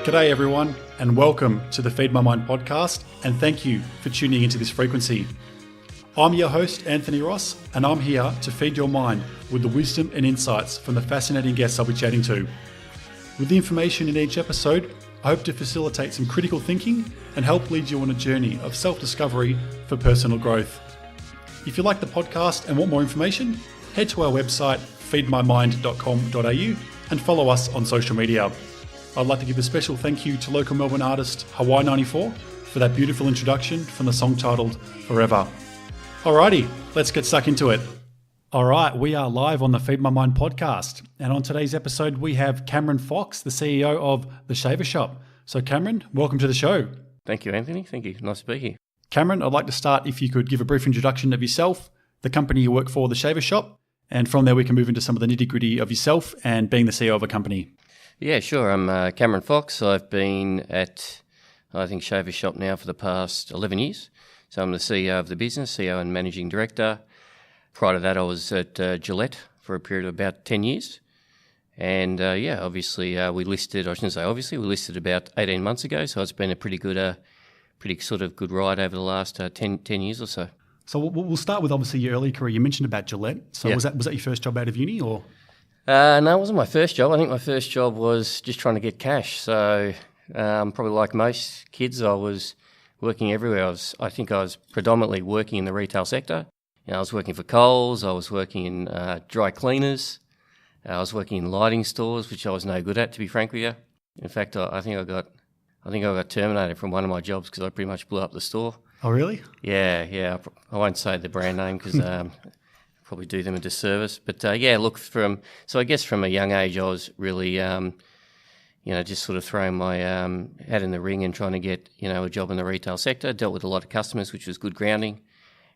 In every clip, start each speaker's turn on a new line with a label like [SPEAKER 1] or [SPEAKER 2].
[SPEAKER 1] G'day everyone, and welcome to the Feed My Mind podcast, and thank you for tuning into this frequency. I'm your host, Anthony Ross, and I'm here to feed your mind with the wisdom and insights from the fascinating guests I'll be chatting to. With the information in each episode, I hope to facilitate some critical thinking and help lead you on a journey of self-discovery for personal growth. If you like the podcast and want more information, head to our website, feedmymind.com.au, and follow us on social media. I'd like to give a special thank you to local Melbourne artist Hawaii 94 for that beautiful introduction from the song titled Forever. Alrighty, let's get stuck into it. Alright, we are live on the Feed My Mind podcast, and on today's episode we have Cameron Fox, the CEO of The Shaver Shop. So Cameron, welcome to the show.
[SPEAKER 2] Thank you, Anthony. Thank you. Nice to be here.
[SPEAKER 1] Cameron, I'd like to start if you could give a brief introduction of yourself, the company you work for, The Shaver Shop, and from there we can move into some of the nitty-gritty of yourself and being the CEO of a company.
[SPEAKER 2] Yeah, sure. I'm Cameron Fox. I've been at, Shaver Shop now for the past 11 years. So I'm the CEO of the business, CEO and Managing Director. Prior to that, I was at Gillette for a period of about 10 years. And we listed about 18 months ago. So it's been a pretty good ride over the last 10 years or so.
[SPEAKER 1] So we'll start with obviously your early career. You mentioned about Gillette. So yeah. Was that your first job out of uni or?
[SPEAKER 2] No, it wasn't my first job. I think my first job was just trying to get cash. So probably like most kids, I was working everywhere. I was predominantly working in the retail sector. I was working for Coles. I was working in dry cleaners. I was working in lighting stores, which I was no good at, to be frank with you. In fact, I think I got terminated from one of my jobs because I pretty much blew up the store.
[SPEAKER 1] Oh, really?
[SPEAKER 2] Yeah. I won't say the brand name because probably do them a disservice. But I guess from a young age, I was really, just sort of throwing my hat in the ring and trying to get, a job in the retail sector. Dealt with a lot of customers, which was good grounding.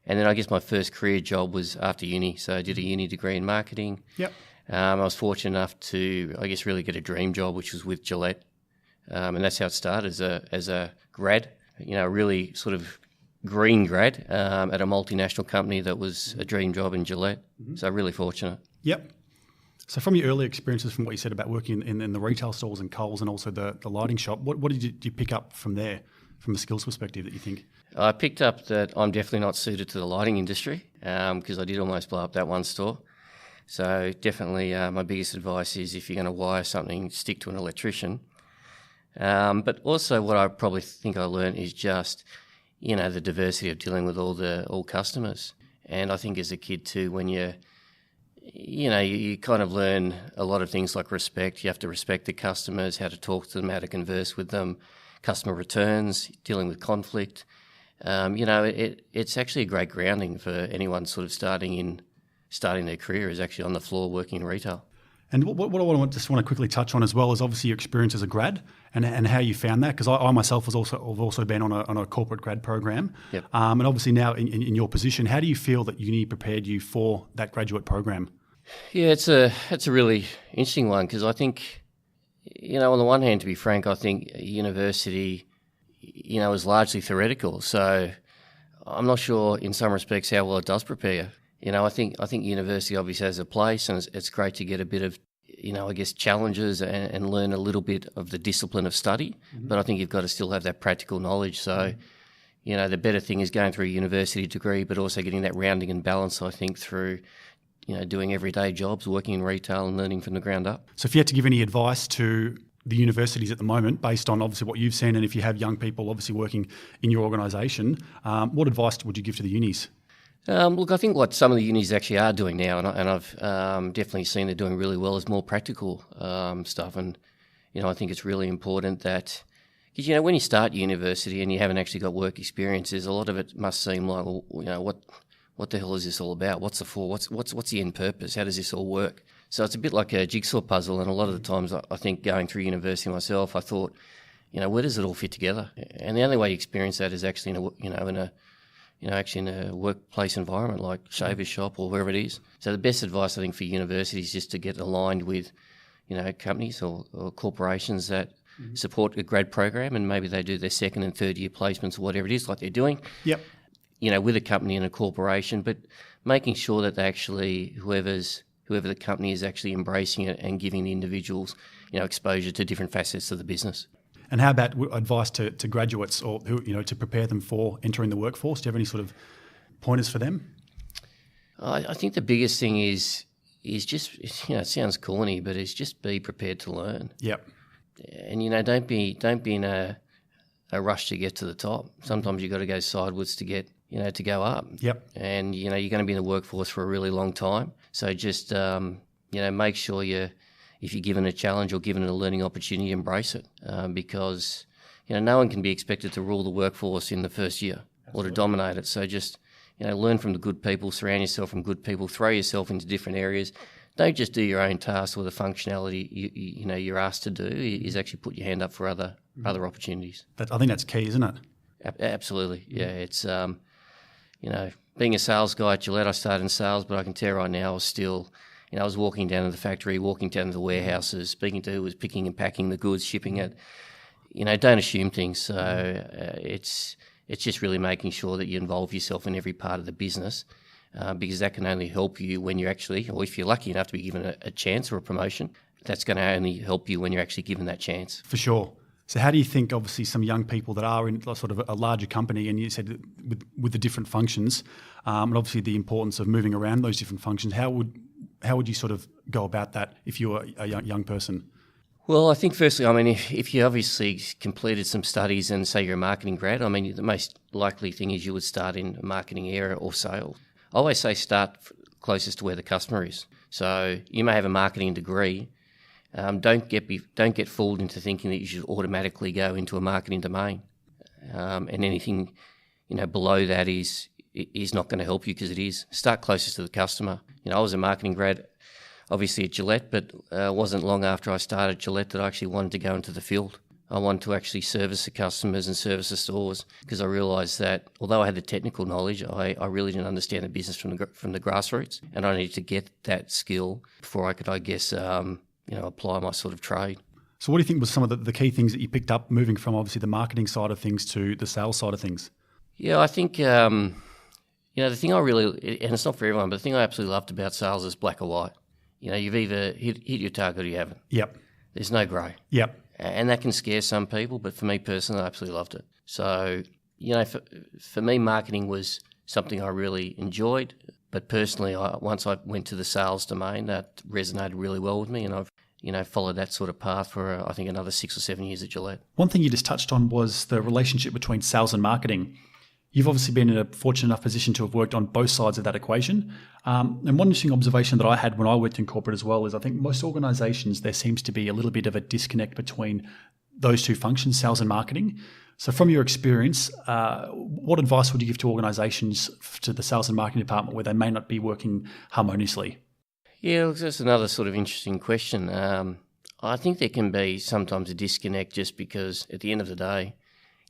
[SPEAKER 2] And then I guess my first career job was after uni. So I did a uni degree in marketing.
[SPEAKER 1] Yep.
[SPEAKER 2] I was fortunate enough to, really get a dream job, which was with Gillette. And that's how it started as a grad, really sort of green grad at a multinational company that was a dream job in Gillette. Mm-hmm. So really fortunate.
[SPEAKER 1] Yep. So from your early experiences, from what you said about working in the retail stores and Coles and also the lighting shop, what did you pick up from there, from a skills perspective that you think?
[SPEAKER 2] I picked up that I'm definitely not suited to the lighting industry because I did almost blow up that one store. So definitely my biggest advice is if you're going to wire something, stick to an electrician. But also what I probably think I learned is just, the diversity of dealing with all customers. And I think as a kid too, when you kind of learn a lot of things like respect. You have to respect the customers, how to talk to them, how to converse with them, customer returns, dealing with conflict. It's actually a great grounding for anyone sort of starting their career is actually on the floor working in retail.
[SPEAKER 1] And what I want to quickly touch on as well is obviously your experience as a grad and how you found that, because I myself have also been on a corporate grad program.
[SPEAKER 2] Yep.
[SPEAKER 1] And obviously now in your position, how do you feel that uni prepared you for that graduate program?
[SPEAKER 2] Yeah, it's a really interesting one because I think, on the one hand, to be frank, I think university, is largely theoretical. So I'm not sure in some respects how well it does prepare you. I think university obviously has a place, and it's great to get a bit of, challenges and learn a little bit of the discipline of study. Mm-hmm. But I think you've got to still have that practical knowledge. So, the better thing is going through a university degree, but also getting that rounding and balance, I think, through, doing everyday jobs, working in retail and learning from the ground up.
[SPEAKER 1] So if you had to give any advice to the universities at the moment, based on obviously what you've seen, and if you have young people obviously working in your organisation, what advice would you give to the unis?
[SPEAKER 2] Look, I think what some of the unis actually are doing now, and I've definitely seen they're doing really well, is more practical stuff. And, I think it's really important that, because, when you start university and you haven't actually got work experiences, a lot of it must seem like, what the hell is this all about? What's the for? What's the end purpose? How does this all work? So it's a bit like a jigsaw puzzle. And a lot of the times I think going through university myself, I thought, where does it all fit together? And the only way you experience that is actually in a workplace environment like Shaver Shop or wherever it is. So the best advice I think for universities is just to get aligned with, companies or corporations that support a grad program, and maybe they do their second and third year placements or whatever it is like they're doing.
[SPEAKER 1] Yep.
[SPEAKER 2] With a company and a corporation, but making sure that they actually, whoever the company is actually embracing it and giving the individuals, exposure to different facets of the business.
[SPEAKER 1] And how about advice to graduates or who, to prepare them for entering the workforce? Do you have any sort of pointers for them?
[SPEAKER 2] I think the biggest thing is just, it sounds corny, but it's just be prepared to learn.
[SPEAKER 1] Yep.
[SPEAKER 2] And don't be in a rush to get to the top. Sometimes you've got to go sideways to get to go up.
[SPEAKER 1] Yep.
[SPEAKER 2] And you're going to be in the workforce for a really long time. So just make sure if you're given a challenge or given a learning opportunity, embrace it, because no one can be expected to rule the workforce in the first year. Absolutely. Or to dominate it. So just learn from the good people, surround yourself from good people, throw yourself into different areas. Don't just do your own tasks or the functionality you're asked to do. Is actually put your hand up for other opportunities.
[SPEAKER 1] I think that's key, isn't it?
[SPEAKER 2] Absolutely, yeah. It's being a sales guy at Gillette, I started in sales, but I can tell right now I was still, I was walking down to the factory, walking down to the warehouses, speaking to who was picking and packing the goods, shipping it. Don't assume things. So it's just really making sure that you involve yourself in every part of the business, because that can only help you when you're actually, or if you're lucky enough to be given a chance or a promotion, that's going to only help you when you're actually given that chance.
[SPEAKER 1] For sure. So how do you think, obviously, some young people that are in sort of a larger company, and you said with the different functions, and obviously the importance of moving around those different functions, how would you sort of go about that if you were a young person?
[SPEAKER 2] Well, I think firstly, if you obviously completed some studies and say you're a marketing grad, the most likely thing is you would start in a marketing area or sales. I always say start closest to where the customer is. So you may have a marketing degree. Don't get fooled into thinking that you should automatically go into a marketing domain, and anything below that is not going to help you, because it is. Start closest to the customer. I was a marketing grad, obviously at Gillette, but it wasn't long after I started Gillette that I actually wanted to go into the field. I wanted to actually service the customers and service the stores, because I realised that although I had the technical knowledge, I really didn't understand the business from the grassroots, and I needed to get that skill before I could, apply my sort of trade.
[SPEAKER 1] So what do you think was some of the key things that you picked up moving from obviously the marketing side of things to the sales side of things?
[SPEAKER 2] Yeah, I think, the thing I really, and it's not for everyone, but the thing I absolutely loved about sales is black or white. You've either hit your target or you haven't.
[SPEAKER 1] Yep.
[SPEAKER 2] There's no grey.
[SPEAKER 1] Yep.
[SPEAKER 2] And that can scare some people, but for me personally, I absolutely loved it. So, for me, marketing was something I really enjoyed. But personally, once I went to the sales domain, that resonated really well with me, and I've followed that sort of path for I think another 6 or 7 years at Gillette.
[SPEAKER 1] One thing you just touched on was the relationship between sales and marketing. You've obviously been in a fortunate enough position to have worked on both sides of that equation. And one interesting observation that I had when I worked in corporate as well is I think most organisations, there seems to be a little bit of a disconnect between those two functions, sales and marketing. So from your experience, what advice would you give to organisations, to the sales and marketing department, where they may not be working harmoniously?
[SPEAKER 2] Yeah, that's another sort of interesting question. I think there can be sometimes a disconnect, just because at the end of the day,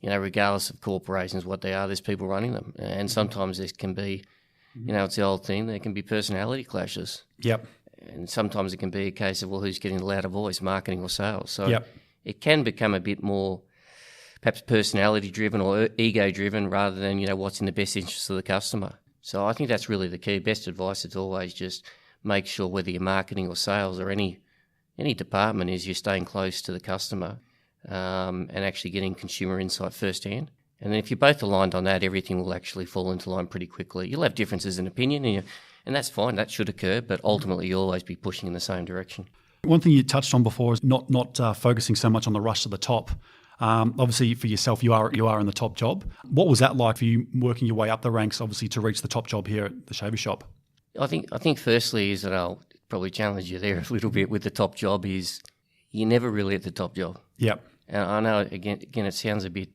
[SPEAKER 2] regardless of corporations, what they are, there's people running them. And sometimes there can be, it's the old thing, there can be personality clashes.
[SPEAKER 1] Yep.
[SPEAKER 2] And sometimes it can be a case of, well, who's getting the louder voice, marketing or sales? So
[SPEAKER 1] yep.
[SPEAKER 2] It can become a bit more perhaps personality-driven or ego-driven rather than, what's in the best interest of the customer. So I think that's really the key. Best advice is always just make sure, whether you're marketing or sales or any department, is you're staying close to the customer, and actually getting consumer insight firsthand. And then if you're both aligned on that, everything will actually fall into line pretty quickly. You'll have differences in opinion, and that's fine. That should occur, but ultimately you'll always be pushing in the same direction.
[SPEAKER 1] One thing you touched on before is not focusing so much on the rush to the top. Obviously, for yourself, you are in the top job. What was that like for you, working your way up the ranks, obviously, to reach the top job here at the Shaver Shop?
[SPEAKER 2] I think firstly is that I'll probably challenge you there a little bit with the top job is you're never really at the top job.
[SPEAKER 1] Yep.
[SPEAKER 2] And I know, again, it sounds a bit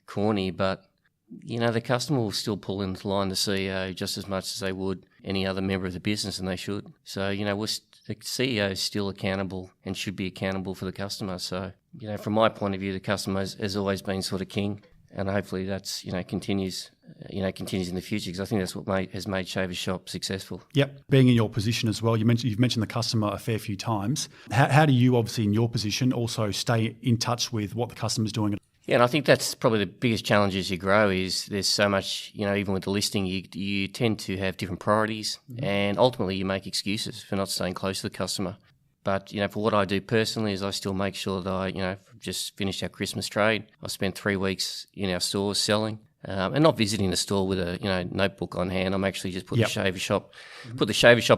[SPEAKER 2] corny, but, the customer will still pull into line the CEO just as much as they would any other member of the business, and they should. So, the CEO is still accountable and should be accountable for the customer. So, from my point of view, the customer has always been sort of king, and hopefully that's, continues in the future, because I think that's what has made Shaver Shop successful. Yep.
[SPEAKER 1] Being in your position as well, you've mentioned the customer a fair few times. How do you, obviously in your position, also stay in touch with what the customer's doing?
[SPEAKER 2] Yeah, and I think that's probably the biggest challenge as you grow is there's so much, even with the listing, you tend to have different priorities, and ultimately you make excuses for not staying close to the customer. But, for what I do personally is I still make sure that I, just finished our Christmas trade. I spent 3 weeks in our stores selling. And not visiting the store with a notebook on hand. I'm actually just put the shaver shop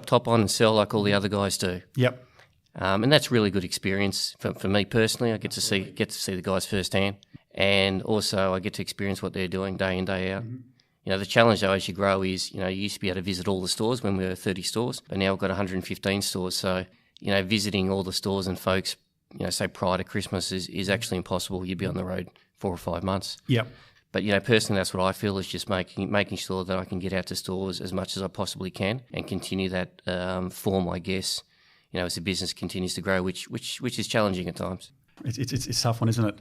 [SPEAKER 2] top on and sell like all the other guys do.
[SPEAKER 1] Yep.
[SPEAKER 2] And that's really good experience for me personally. I get to see the guys firsthand, and also I get to experience what they're doing day in, day out. The challenge though as you grow is you used to be able to visit all the stores when we were 30 stores, but now we've got 115 stores. So visiting all the stores and folks, say prior to Christmas is actually impossible. You'd be on the road 4 or 5 months.
[SPEAKER 1] Yep.
[SPEAKER 2] But, personally, that's what I feel is just making sure that I can get out to stores as much as I possibly can and continue that form, I guess, as the business continues to grow, which is challenging at times.
[SPEAKER 1] It's a tough one, isn't it?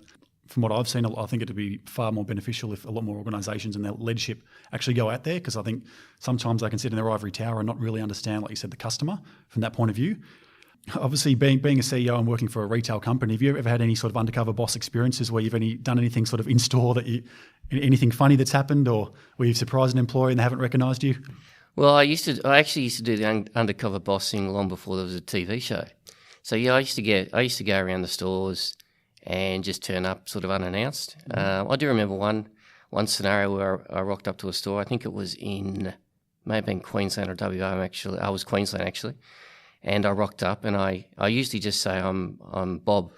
[SPEAKER 1] From what I've seen, I think it would be far more beneficial if a lot more organisations and their leadership actually go out there, because I think sometimes they can sit in their ivory tower and not really understand, like you said, the customer from that point of view. Obviously, being a CEO and working for a retail company, have you ever had any sort of undercover boss experiences where you've done anything sort of in store anything funny that's happened, or where you've surprised an employee and they haven't recognised you?
[SPEAKER 2] Well, I actually used to do the undercover bossing long before there was a TV show. So I used to go around the stores and just turn up sort of unannounced. I do remember one scenario where I rocked up to a store. I think it was may have been Queensland or WA actually. I was Queensland actually. And I rocked up, and I usually just say I'm Bob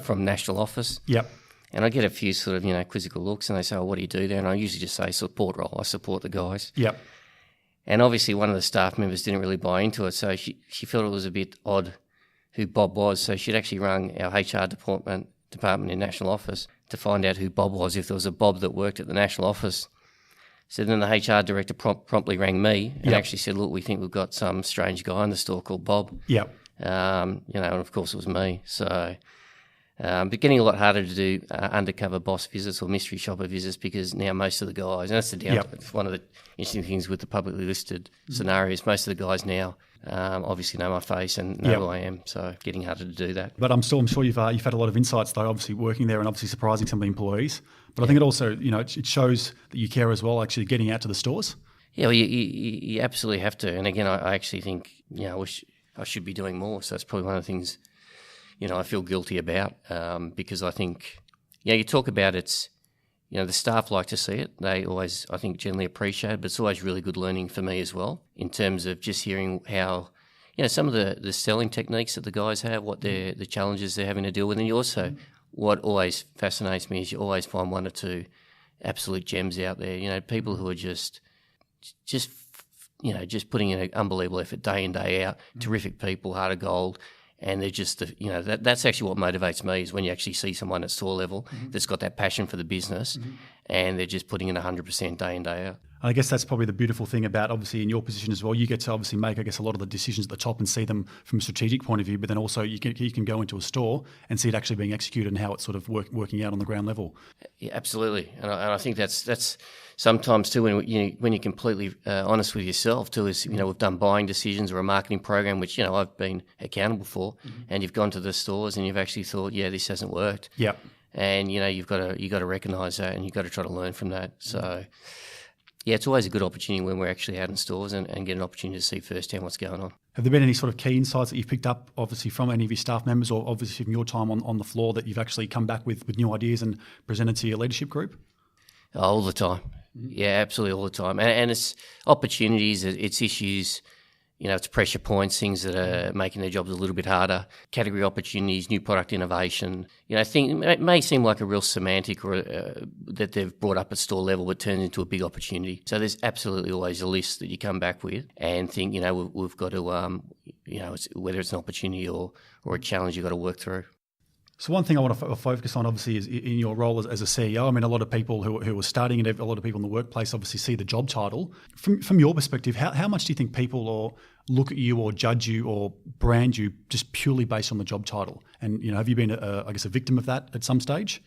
[SPEAKER 2] from National Office.
[SPEAKER 1] Yep.
[SPEAKER 2] And I get a few sort of quizzical looks, and they say, "Oh, what do you do there?" And I usually just say support role. I support the guys.
[SPEAKER 1] Yep.
[SPEAKER 2] And obviously, one of the staff members didn't really buy into it, so she felt it was a bit odd who Bob was. So she'd actually rung our HR department in National Office to find out who Bob was, if there was a Bob that worked at the National Office. So then the HR director promptly rang me and actually said, "Look, we think we've got some strange guy in the store called Bob."
[SPEAKER 1] Yep.
[SPEAKER 2] And of course it was me. So, but getting a lot harder to do undercover boss visits or mystery shopper visits, because now most of the guys, and that's it's one of the interesting things with the publicly listed scenarios, most of the guys now obviously know my face and know who I am. So getting harder to do that.
[SPEAKER 1] But I'm sure you've had a lot of insights though, obviously working there and obviously surprising some of the employees. But I think it also, it shows that you care as well, actually getting out to the stores.
[SPEAKER 2] Yeah, well, you absolutely have to. And again, I actually think, I wish I should be doing more. So that's probably one of the things, I feel guilty about because I think, you talk about it's, the staff like to see it. They always, I think, generally appreciate it, but it's always really good learning for me as well in terms of just hearing how, some of the selling techniques that the guys have, what the challenges they're having to deal with. And you also, what always fascinates me is you always find one or two absolute gems out there. People who are just putting in an unbelievable effort day in, day out, terrific people, heart of gold. And they're just, that's actually what motivates me is when you actually see someone at store level that's got that passion for the business and they're just putting in 100% day in, day out.
[SPEAKER 1] I guess that's probably the beautiful thing about, obviously, in your position as well. You get to obviously make, I guess, a lot of the decisions at the top and see them from a strategic point of view, but then also you can go into a store and see it actually being executed and how it's sort of working out on the ground level. Yeah,
[SPEAKER 2] absolutely. And I think that's sometimes too when you're completely honest with yourself too is, we've done buying decisions or a marketing program, which, I've been accountable for, and you've gone to the stores and you've actually thought, yeah, this hasn't worked.
[SPEAKER 1] Yeah.
[SPEAKER 2] And, you've got to recognise that and you've got to try to learn from that. So, yeah, it's always a good opportunity when we're actually out in stores and get an opportunity to see firsthand what's going on.
[SPEAKER 1] Have there been any sort of key insights that you've picked up, obviously, from any of your staff members or obviously from your time on the floor that you've actually come back with new ideas and presented to your leadership group?
[SPEAKER 2] All the time. Yeah, absolutely all the time. And it's opportunities, it's issues, it's pressure points, things that are making their jobs a little bit harder, category opportunities, new product innovation. It may seem like a real semantic or that they've brought up at store level, but turns into a big opportunity. So there's absolutely always a list that you come back with and think, we've got to, whether it's an opportunity or a challenge you've got to work through.
[SPEAKER 1] So one thing I want to focus on, obviously, is in your role as a CEO. I mean, a lot of people who are starting and a lot of people in the workplace obviously see the job title. From your perspective, how much do you think people look at you or judge you or brand you just purely based on the job title? And, have you been, a victim of that at some stage?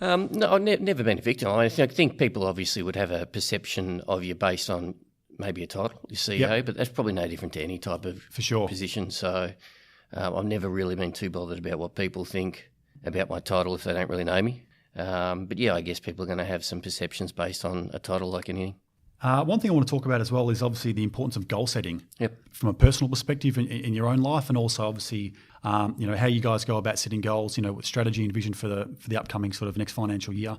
[SPEAKER 2] No, I've never been a victim. I think people obviously would have a perception of you based on maybe a title, your CEO, but that's probably no different to any type of position. So I've never really been too bothered about what people think about my title if they don't really know me. But yeah, I guess people are going to have some perceptions based on a title like anything.
[SPEAKER 1] One thing I want to talk about as well is obviously the importance of goal setting.
[SPEAKER 2] Yep.
[SPEAKER 1] From a personal perspective in your own life, and also obviously, how you guys go about setting goals, with strategy and vision for the upcoming sort of next financial year.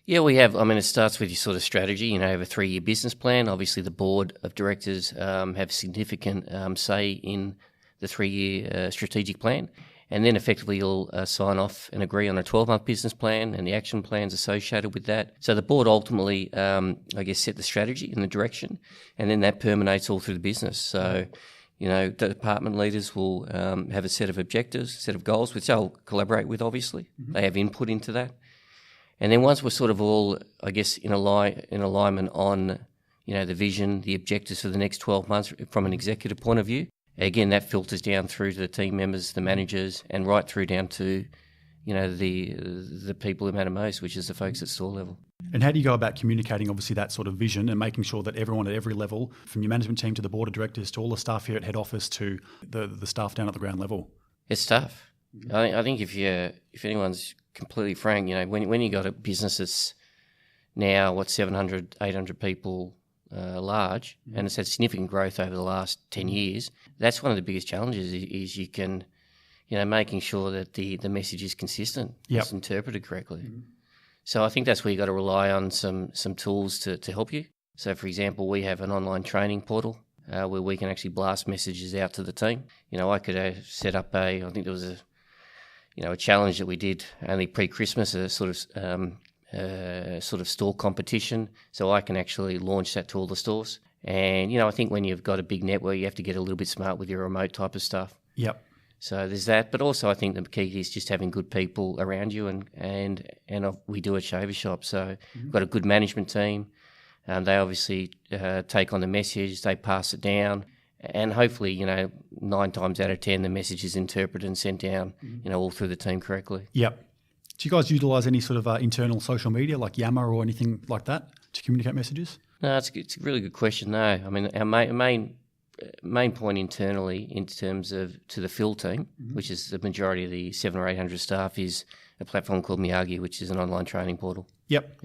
[SPEAKER 2] Yeah, we have. I mean, it starts with your sort of strategy. Have a 3-year business plan. Obviously, the board of directors have significant say in the 3-year strategic plan. And then effectively you'll sign off and agree on a 12-month business plan and the action plans associated with that. So the board ultimately, set the strategy and the direction, and then that permeates all through the business. So, the department leaders will have a set of objectives, a set of goals, which they'll collaborate with, obviously. Mm-hmm. They have input into that. And then once we're sort of all, in alignment on, the vision, the objectives for the next 12 months from an executive point of view, again, that filters down through to the team members, the managers, and right through down to, the people who matter most, which is the folks at store level.
[SPEAKER 1] And how do you go about communicating, obviously, that sort of vision and making sure that everyone at every level, from your management team to the board of directors to all the staff here at head office to the staff down at the ground level?
[SPEAKER 2] It's tough. I think if anyone's completely frank, when you got a business that's now 700, 800 people large, and it's had significant growth over the last 10 years, that's one of the biggest challenges is you can, making sure that the message is consistent, it's interpreted correctly. Mm-hmm. So I think that's where you got to rely on some tools to help you. So, for example, we have an online training portal where we can actually blast messages out to the team. I could set up I think there was a challenge that we did only pre-Christmas, a sort of store competition, so I can actually launch that to all the stores. And, I think when you've got a big network, you have to get a little bit smart with your remote type of stuff.
[SPEAKER 1] Yep.
[SPEAKER 2] So there's that, but also I think the key is just having good people around you, and we do at Shaver Shop. So we've got a good management team. They obviously take on the message, they pass it down, and hopefully, 9 times out of 10, the message is interpreted and sent down, all through the team correctly.
[SPEAKER 1] Yep. Do you guys utilise any sort of internal social media like Yammer or anything like that to communicate messages?
[SPEAKER 2] No, it's a really good question. No, I mean, our main point internally in terms of to the field team, which is the majority of the 700 or 800 staff, is a platform called Miyagi, which is an online training portal.
[SPEAKER 1] Yep.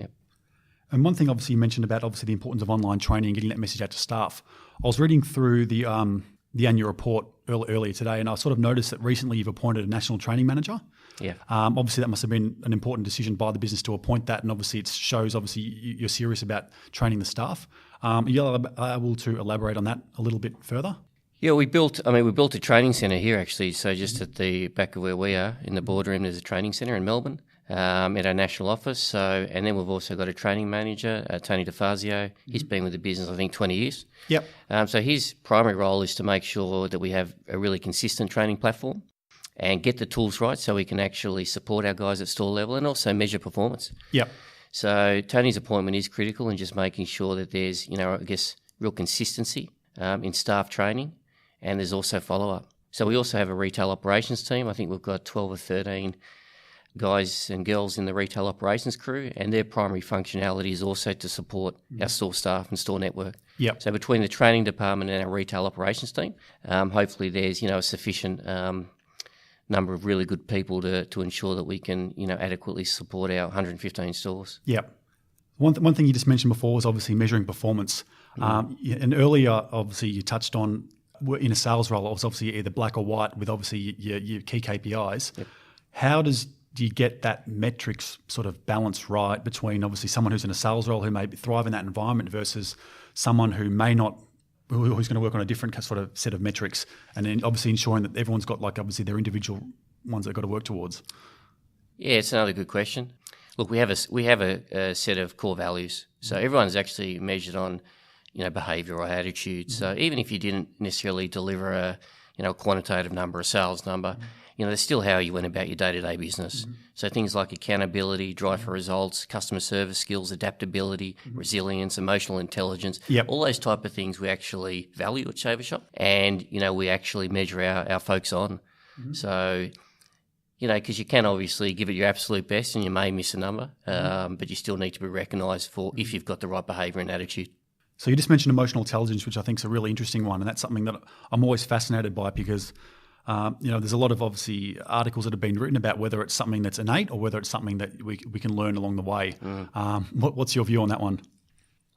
[SPEAKER 1] And one thing obviously you mentioned about the importance of online training and getting that message out to staff. I was reading through the annual report earlier today, and I sort of noticed that recently you've appointed a national training manager.
[SPEAKER 2] Yeah.
[SPEAKER 1] Obviously, that must have been an important decision by the business to appoint that, and obviously it shows you're serious about training the staff. Are you able to elaborate on that a little bit further?
[SPEAKER 2] Yeah, we built a training centre here actually. So just at the back of where we are in the boardroom, there's a training centre in Melbourne at our national office. So, and then we've also got a training manager, Tony DeFazio. He's been with the business, I think, 20 years.
[SPEAKER 1] Yep.
[SPEAKER 2] So his primary role is to make sure that we have a really consistent training platform and get the tools right so we can actually support our guys at store level and also measure performance.
[SPEAKER 1] Yep.
[SPEAKER 2] So Tony's appointment is critical in just making sure that there's, real consistency in staff training, and there's also follow-up. So we also have a retail operations team. I think we've got 12 or 13 guys and girls in the retail operations crew, and their primary functionality is also to support our store staff and store network.
[SPEAKER 1] Yep.
[SPEAKER 2] So between the training department and our retail operations team, hopefully there's, a sufficient number of really good people to ensure that we can, adequately support our 115 stores.
[SPEAKER 1] Yeah. One thing you just mentioned before was obviously measuring performance. And earlier, obviously, you touched on in a sales role, it was obviously either black or white with obviously your key KPIs. Yep. How do you get that metrics sort of balance right between obviously someone who's in a sales role who may thrive in that environment versus someone who may not, who's going to work on a different sort of set of metrics, and then obviously ensuring that everyone's got obviously their individual ones they've got to work towards?
[SPEAKER 2] Yeah, it's another good question. Look, we have a set of core values. So everyone's actually measured on, behaviour or attitude. So even if you didn't necessarily deliver a quantitative number, a sales number, there's still how you went about your day-to-day business. So things like accountability, drive for results, customer service skills, adaptability, resilience, emotional intelligence, all those type of things we actually value at Shaver Shop, and, we actually measure our folks on. So, because you can obviously give it your absolute best and you may miss a number, but you still need to be recognised for if you've got the right behaviour and attitude.
[SPEAKER 1] So you just mentioned emotional intelligence, which I think is a really interesting one, and that's something that I'm always fascinated by because there's a lot of obviously articles that have been written about whether it's something that's innate or whether it's something that we can learn along the way. What's your view on that one?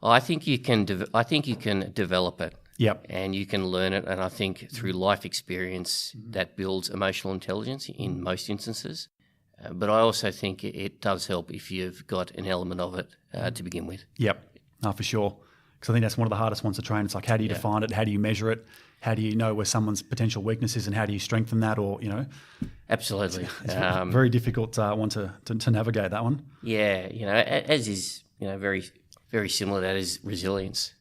[SPEAKER 2] I think you can. I think you can develop it.
[SPEAKER 1] Yep.
[SPEAKER 2] And you can learn it. And I think through life experience, that builds emotional intelligence in most instances. But I also think it does help if you've got an element of it to begin with.
[SPEAKER 1] Yep. No, for sure. Because I think that's one of the hardest ones to train. It's like, how do you define it? How do you measure it? How do you know where someone's potential weakness is, and how do you strengthen that? Or,
[SPEAKER 2] Absolutely.
[SPEAKER 1] It's a very difficult one to navigate, that one.
[SPEAKER 2] Yeah. As is, very, very similar to that is resilience.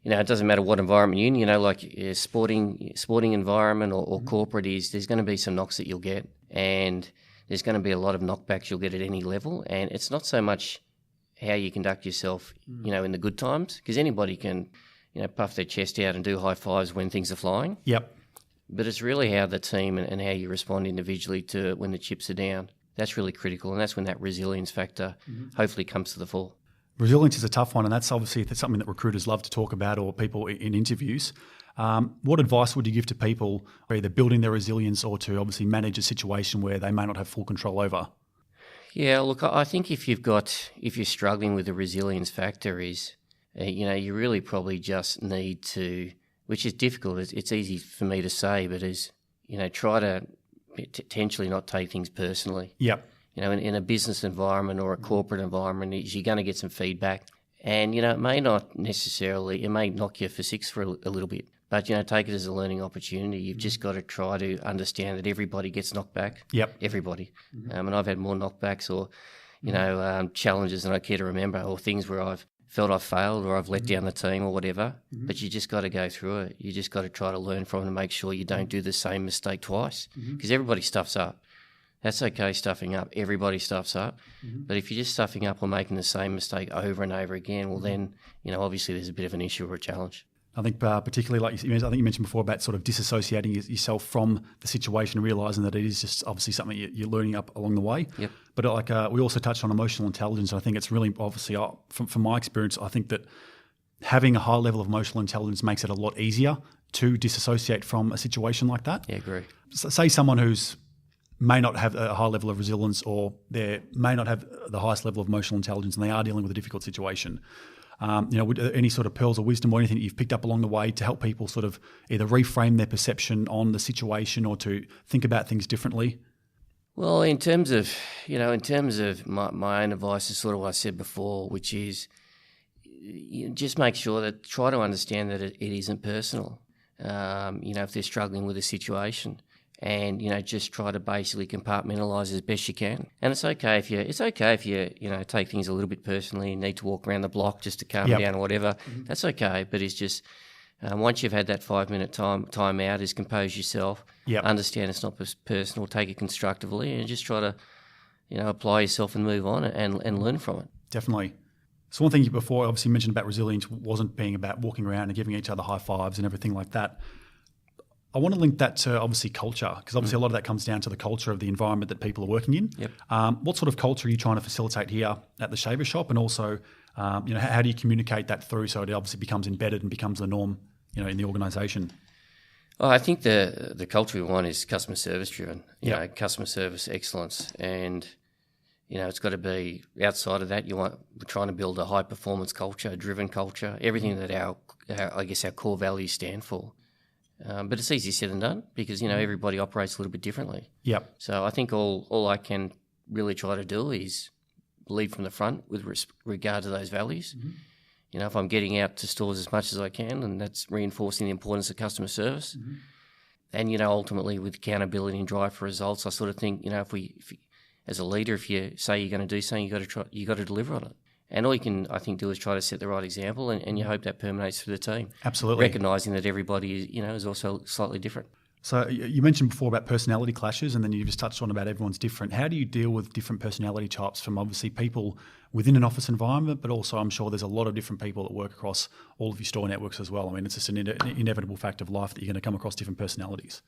[SPEAKER 2] It doesn't matter what environment you're in, like a sporting environment or corporate is, there's going to be some knocks that you'll get, and there's going to be a lot of knockbacks you'll get at any level. And it's not so much how you conduct yourself, in the good times, because anybody can, puff their chest out and do high fives when things are flying.
[SPEAKER 1] Yep.
[SPEAKER 2] But it's really how the team and how you respond individually to when the chips are down. That's really critical, and that's when that resilience factor hopefully comes to the fore.
[SPEAKER 1] Resilience is a tough one, and that's obviously something that recruiters love to talk about, or people in interviews. What advice would you give to people either building their resilience or to obviously manage a situation where they may not have full control over?
[SPEAKER 2] Yeah, look, I think if you're struggling with the resilience factor is, you really probably just need to, which is difficult, it's easy for me to say, but is, try to potentially not take things personally.
[SPEAKER 1] Yep.
[SPEAKER 2] In a business environment or a corporate environment, you're going to get some feedback. And, it may not necessarily, it may knock you for six for a little bit. But, take it as a learning opportunity. You've just got to try to understand that everybody gets knocked back.
[SPEAKER 1] Yep.
[SPEAKER 2] Everybody. And I've had more knockbacks or, challenges than I care to remember, or things where I've felt I've failed or I've let down the team or whatever. But you just got to go through it. You just got to try to learn from it and make sure you don't do the same mistake twice. Because everybody stuffs up. That's okay, stuffing up. Everybody stuffs up. But if you're just stuffing up or making the same mistake over and over again, well then, obviously there's a bit of an issue or a challenge.
[SPEAKER 1] I think particularly, like you mentioned before about sort of disassociating yourself from the situation and realising that it is just obviously something you're learning up along the way.
[SPEAKER 2] Yep.
[SPEAKER 1] But we also touched on emotional intelligence. I think it's really obviously, from my experience, I think that having a high level of emotional intelligence makes it a lot easier to disassociate from a situation like that.
[SPEAKER 2] Yeah, agree.
[SPEAKER 1] So, say someone who's may not have a high level of resilience, or they may not have the highest level of emotional intelligence, and they are dealing with a difficult situation. Any sort of pearls of wisdom or anything that you've picked up along the way to help people sort of either reframe their perception on the situation or to think about things differently?
[SPEAKER 2] Well, in terms of my own advice is sort of what I said before, which is just make sure that try to understand that it isn't personal. If they're struggling with a situation. And just try to basically compartmentalise as best you can. And it's okay if you take things a little bit personally, and need to walk around the block just to calm down or whatever. That's okay. But it's just once you've had that 5-minute time out, is compose yourself. Understand it's not personal. Take it constructively, and just try to apply yourself and move on and learn from it.
[SPEAKER 1] Definitely. So one thing you before obviously mentioned about resilience wasn't being about walking around and giving each other high fives and everything like that. I want to link that to obviously culture, because obviously a lot of that comes down to the culture of the environment that people are working in.
[SPEAKER 2] Yep.
[SPEAKER 1] What sort of culture are you trying to facilitate here at the Shaver Shop, and also, how do you communicate that through so it obviously becomes embedded and becomes the norm, in the organisation?
[SPEAKER 2] Oh, I think the culture we want is customer service driven. Customer service excellence, and it's got to be outside of that. We're trying to build a high performance culture, a driven culture, everything that our core values stand for. But it's easy said than done, because everybody operates a little bit differently.
[SPEAKER 1] Yep.
[SPEAKER 2] So I think all I can really try to do is lead from the front with regard to those values. If I'm getting out to stores as much as I can, and that's reinforcing the importance of customer service. And ultimately with accountability and drive for results, I sort of think if as a leader, if you say you're going to do something, you got to deliver on it. And all you can, I think, do is try to set the right example, and you hope that permeates through the team.
[SPEAKER 1] Absolutely.
[SPEAKER 2] Recognising that everybody, is also slightly different.
[SPEAKER 1] So you mentioned before about personality clashes, and then you just touched on about everyone's different. How do you deal with different personality types from obviously people within an office environment, but also I'm sure there's a lot of different people that work across all of your store networks as well. I mean, it's just an inevitable fact of life that you're going to come across different personalities.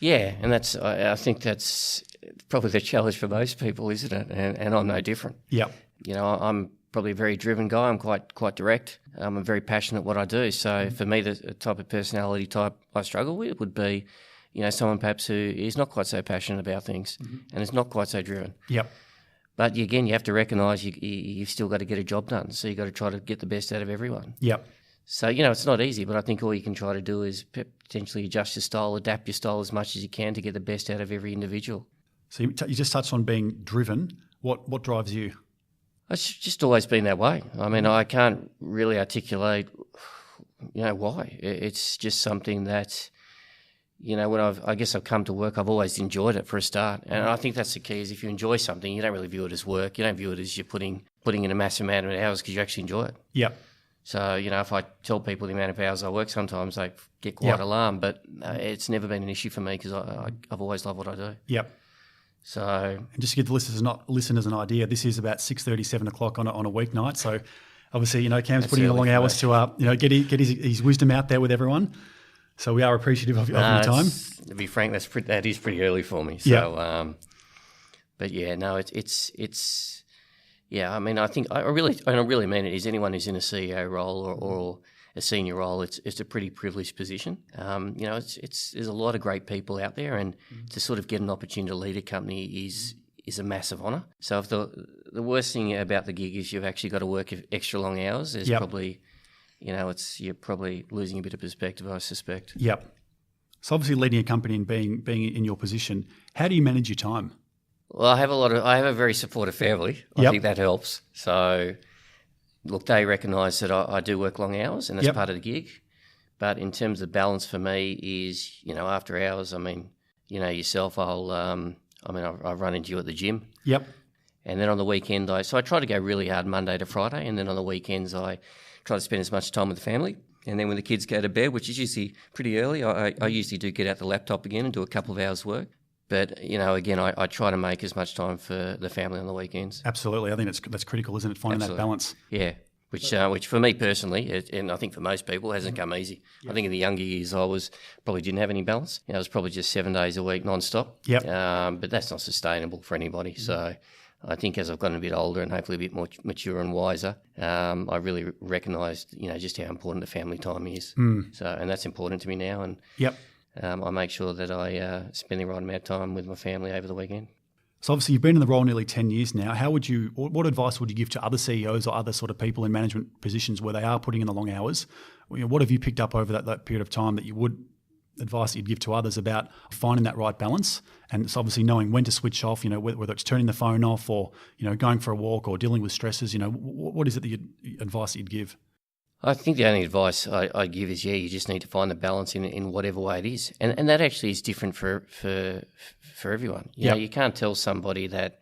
[SPEAKER 2] Yeah, and I think that's probably the challenge for most people, isn't it? And I'm no different.
[SPEAKER 1] Yeah.
[SPEAKER 2] I'm probably a very driven guy. I'm quite direct. I'm very passionate at what I do. So for me, the type of personality type I struggle with would be, someone perhaps who is not quite so passionate about things and is not quite so driven.
[SPEAKER 1] Yep.
[SPEAKER 2] But again, you have to recognise you've still got to get a job done. So you've got to try to get the best out of everyone.
[SPEAKER 1] Yep.
[SPEAKER 2] So, it's not easy, but I think all you can try to do is potentially adjust your style, adapt your style as much as you can to get the best out of every individual.
[SPEAKER 1] So you just touched on being driven. What drives you?
[SPEAKER 2] It's just always been that way. I mean, I can't really articulate, why. It's just something that, when I've come to work, I've always enjoyed it for a start. And I think that's the key, is if you enjoy something, you don't really view it as work. You don't view it as you're putting in a massive amount of hours because you actually enjoy it.
[SPEAKER 1] Yep.
[SPEAKER 2] So, if I tell people the amount of hours I work, sometimes they get quite alarmed, but it's never been an issue for me because I've always loved what I do.
[SPEAKER 1] Yep.
[SPEAKER 2] So,
[SPEAKER 1] and just to give the listeners an idea, this is about 6:30, 7 o'clock on a weeknight. So, obviously, Cam's putting in the long hours to get his wisdom out there with everyone. So we are appreciative of your time.
[SPEAKER 2] To be frank, that is pretty early for me. So, but yeah, no, it's. Yeah, I mean, I think I really mean it. Is anyone who's in a CEO role or a senior role, it's a pretty privileged position. There's a lot of great people out there, and to sort of get an opportunity to lead a company is a massive honour. So if the worst thing about the gig is you've actually got to work extra long hours, there's probably, you're probably losing a bit of perspective, I suspect.
[SPEAKER 1] Yep. So obviously leading a company and being in your position, how do you manage your time?
[SPEAKER 2] Well, I have a very supportive family. I think that helps. So, look, they recognise that I do work long hours, and that's part of the gig. But in terms of balance for me is, after hours, I mean, yourself, I run into you at the gym.
[SPEAKER 1] Yep.
[SPEAKER 2] And then on the weekend, I try to go really hard Monday to Friday, and then on the weekends I try to spend as much time with the family. And then when the kids go to bed, which is usually pretty early, I usually do get out the laptop again and do a couple of hours work. But, again, I try to make as much time for the family on the weekends.
[SPEAKER 1] Absolutely. I think that's critical, isn't it, finding that balance?
[SPEAKER 2] Yeah, which for me personally, and I think for most people, hasn't come easy. Yep. I think in the younger years I probably didn't have any balance. I was probably just 7 days a week non-stop.
[SPEAKER 1] Yep.
[SPEAKER 2] But that's not sustainable for anybody. So I think as I've gotten a bit older and hopefully a bit more mature and wiser, I really recognised, just how important the family time is. So, and that's important to me now. And I make sure that I spend the right amount of time with my family over the weekend.
[SPEAKER 1] So obviously you've been in the role nearly 10 years now. What advice would you give to other CEOs or other sort of people in management positions where they are putting in the long hours? What have you picked up over that period of time that you would advice that you'd give to others about finding that right balance? And it's obviously knowing when to switch off, whether it's turning the phone off or, going for a walk or dealing with stresses, what is it advice that you'd give?
[SPEAKER 2] I think the only advice I'd give is, you just need to find the balance in whatever way it is. And that actually is different for everyone. You can't tell somebody that,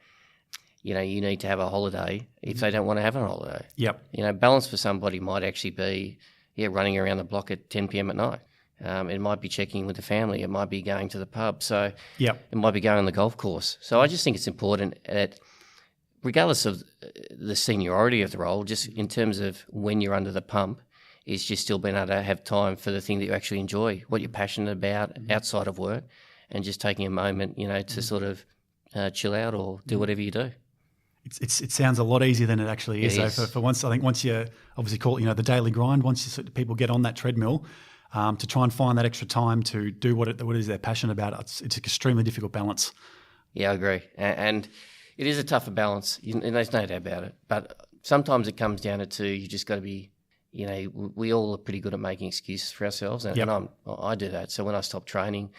[SPEAKER 2] you need to have a holiday if they don't want to have a holiday.
[SPEAKER 1] Yep.
[SPEAKER 2] Balance for somebody might actually be, running around the block at 10 p.m. at night. It might be checking with the family. It might be going to the pub. So it might be going on the golf course. So I just think it's important that regardless of the seniority of the role, just in terms of when you're under the pump, is just still being able to have time for the thing that you actually enjoy, what you're passionate about outside of work, and just taking a moment, to sort of chill out or do whatever you do.
[SPEAKER 1] It sounds a lot easier than it actually is. So for once, I think once you obviously call it, the daily grind, once people get on that treadmill, to try and find that extra time to do what it is they're passionate about, it's an extremely difficult balance.
[SPEAKER 2] Yeah, I agree. And it is a tougher balance, and there's no doubt about it. But sometimes it comes down to you just got to be, we all are pretty good at making excuses for ourselves, and I do that. So when I stopped training,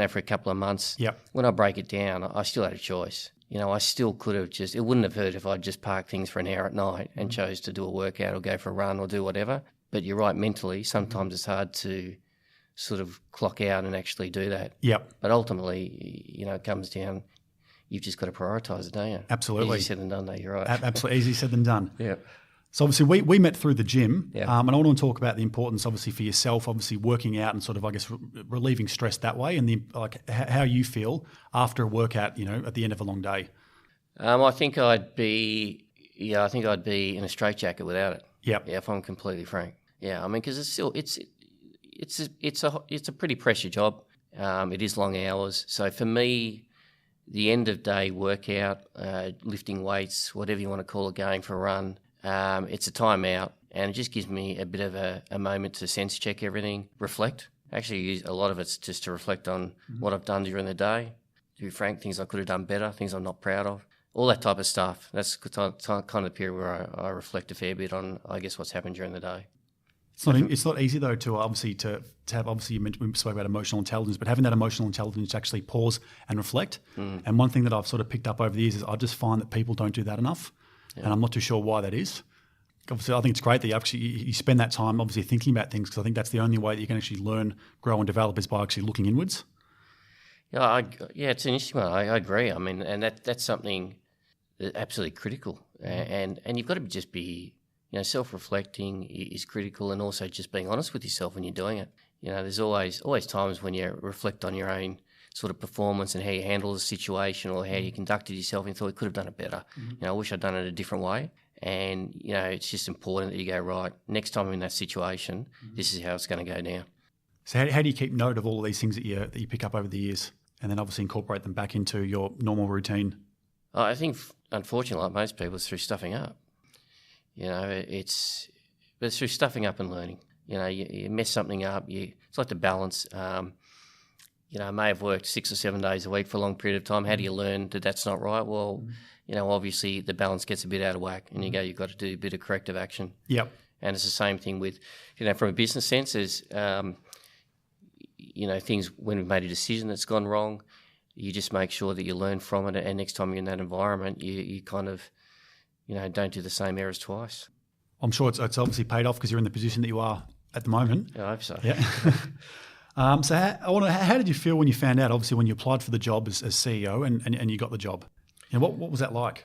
[SPEAKER 2] for a couple of months, when I break it down, I still had a choice. I still could have it wouldn't have hurt if I'd just parked things for an hour at night and chose to do a workout or go for a run or do whatever. But you're right, mentally, sometimes it's hard to sort of clock out and actually do that.
[SPEAKER 1] Yep.
[SPEAKER 2] But ultimately, it comes down, you've just got to prioritise it, don't you?
[SPEAKER 1] Absolutely.
[SPEAKER 2] Easy said than done, though, you're right.
[SPEAKER 1] Absolutely, easy said than done.
[SPEAKER 2] Yeah.
[SPEAKER 1] So obviously we met through the gym, and I want to talk about the importance, obviously, for yourself, obviously working out and sort of, I guess, relieving stress that way, and how you feel after a workout, at the end of a long day.
[SPEAKER 2] I think I'd be in a straitjacket without it.
[SPEAKER 1] Yep.
[SPEAKER 2] Yeah, if I'm completely frank. Yeah, I mean, because it's a pretty pressure job. It is long hours, so for me, the end of day workout, lifting weights, whatever you want to call it, going for a run, it's a time out, and it just gives me a bit of a moment to sense check everything, reflect. Actually, a lot of it's just to reflect on what I've done during the day. To be frank, things I could have done better, things I'm not proud of. all that type of stuff. That's kind of the period where I reflect a fair bit on, I guess, what's happened during the day.
[SPEAKER 1] It's not easy though to have obviously we spoke about emotional intelligence, but having that emotional intelligence to actually pause and reflect. And one thing that I've sort of picked up over the years is I just find that people don't do that enough, and I'm not too sure why that is. Obviously, I think it's great that you spend that time obviously thinking about things, because I think that's the only way that you can actually learn, grow, and develop is by actually looking inwards.
[SPEAKER 2] Yeah, it's an interesting one. I agree. I mean, and that's something that's absolutely critical, and you've got to just be. Self-reflecting is critical, and also just being honest with yourself when you're doing it. There's always times when you reflect on your own sort of performance and how you handle the situation or how you conducted yourself and thought you could have done it better. I wish I'd done it a different way. And, it's just important that you go, right, next time I'm in that situation, this is how it's going to go now.
[SPEAKER 1] So how do you keep note of all of these things that you pick up over the years and then obviously incorporate them back into your normal routine?
[SPEAKER 2] I think, unfortunately, like most people, it's through stuffing up. It's through stuffing up and learning. You mess something up. It's like the balance. I may have worked 6 or 7 days a week for a long period of time. How do you learn that that's not right? Well, obviously the balance gets a bit out of whack, and you've got to do a bit of corrective action.
[SPEAKER 1] Yep.
[SPEAKER 2] And it's the same thing with, from a business sense, as things when we've made a decision that's gone wrong, you just make sure that you learn from it, and next time you're in that environment, you kind of don't do the same errors twice.
[SPEAKER 1] I'm sure it's obviously paid off because you're in the position that you are at the moment.
[SPEAKER 2] I hope so.
[SPEAKER 1] Yeah. So how did you feel when you found out, obviously, when you applied for the job as CEO and you got the job? What was that like?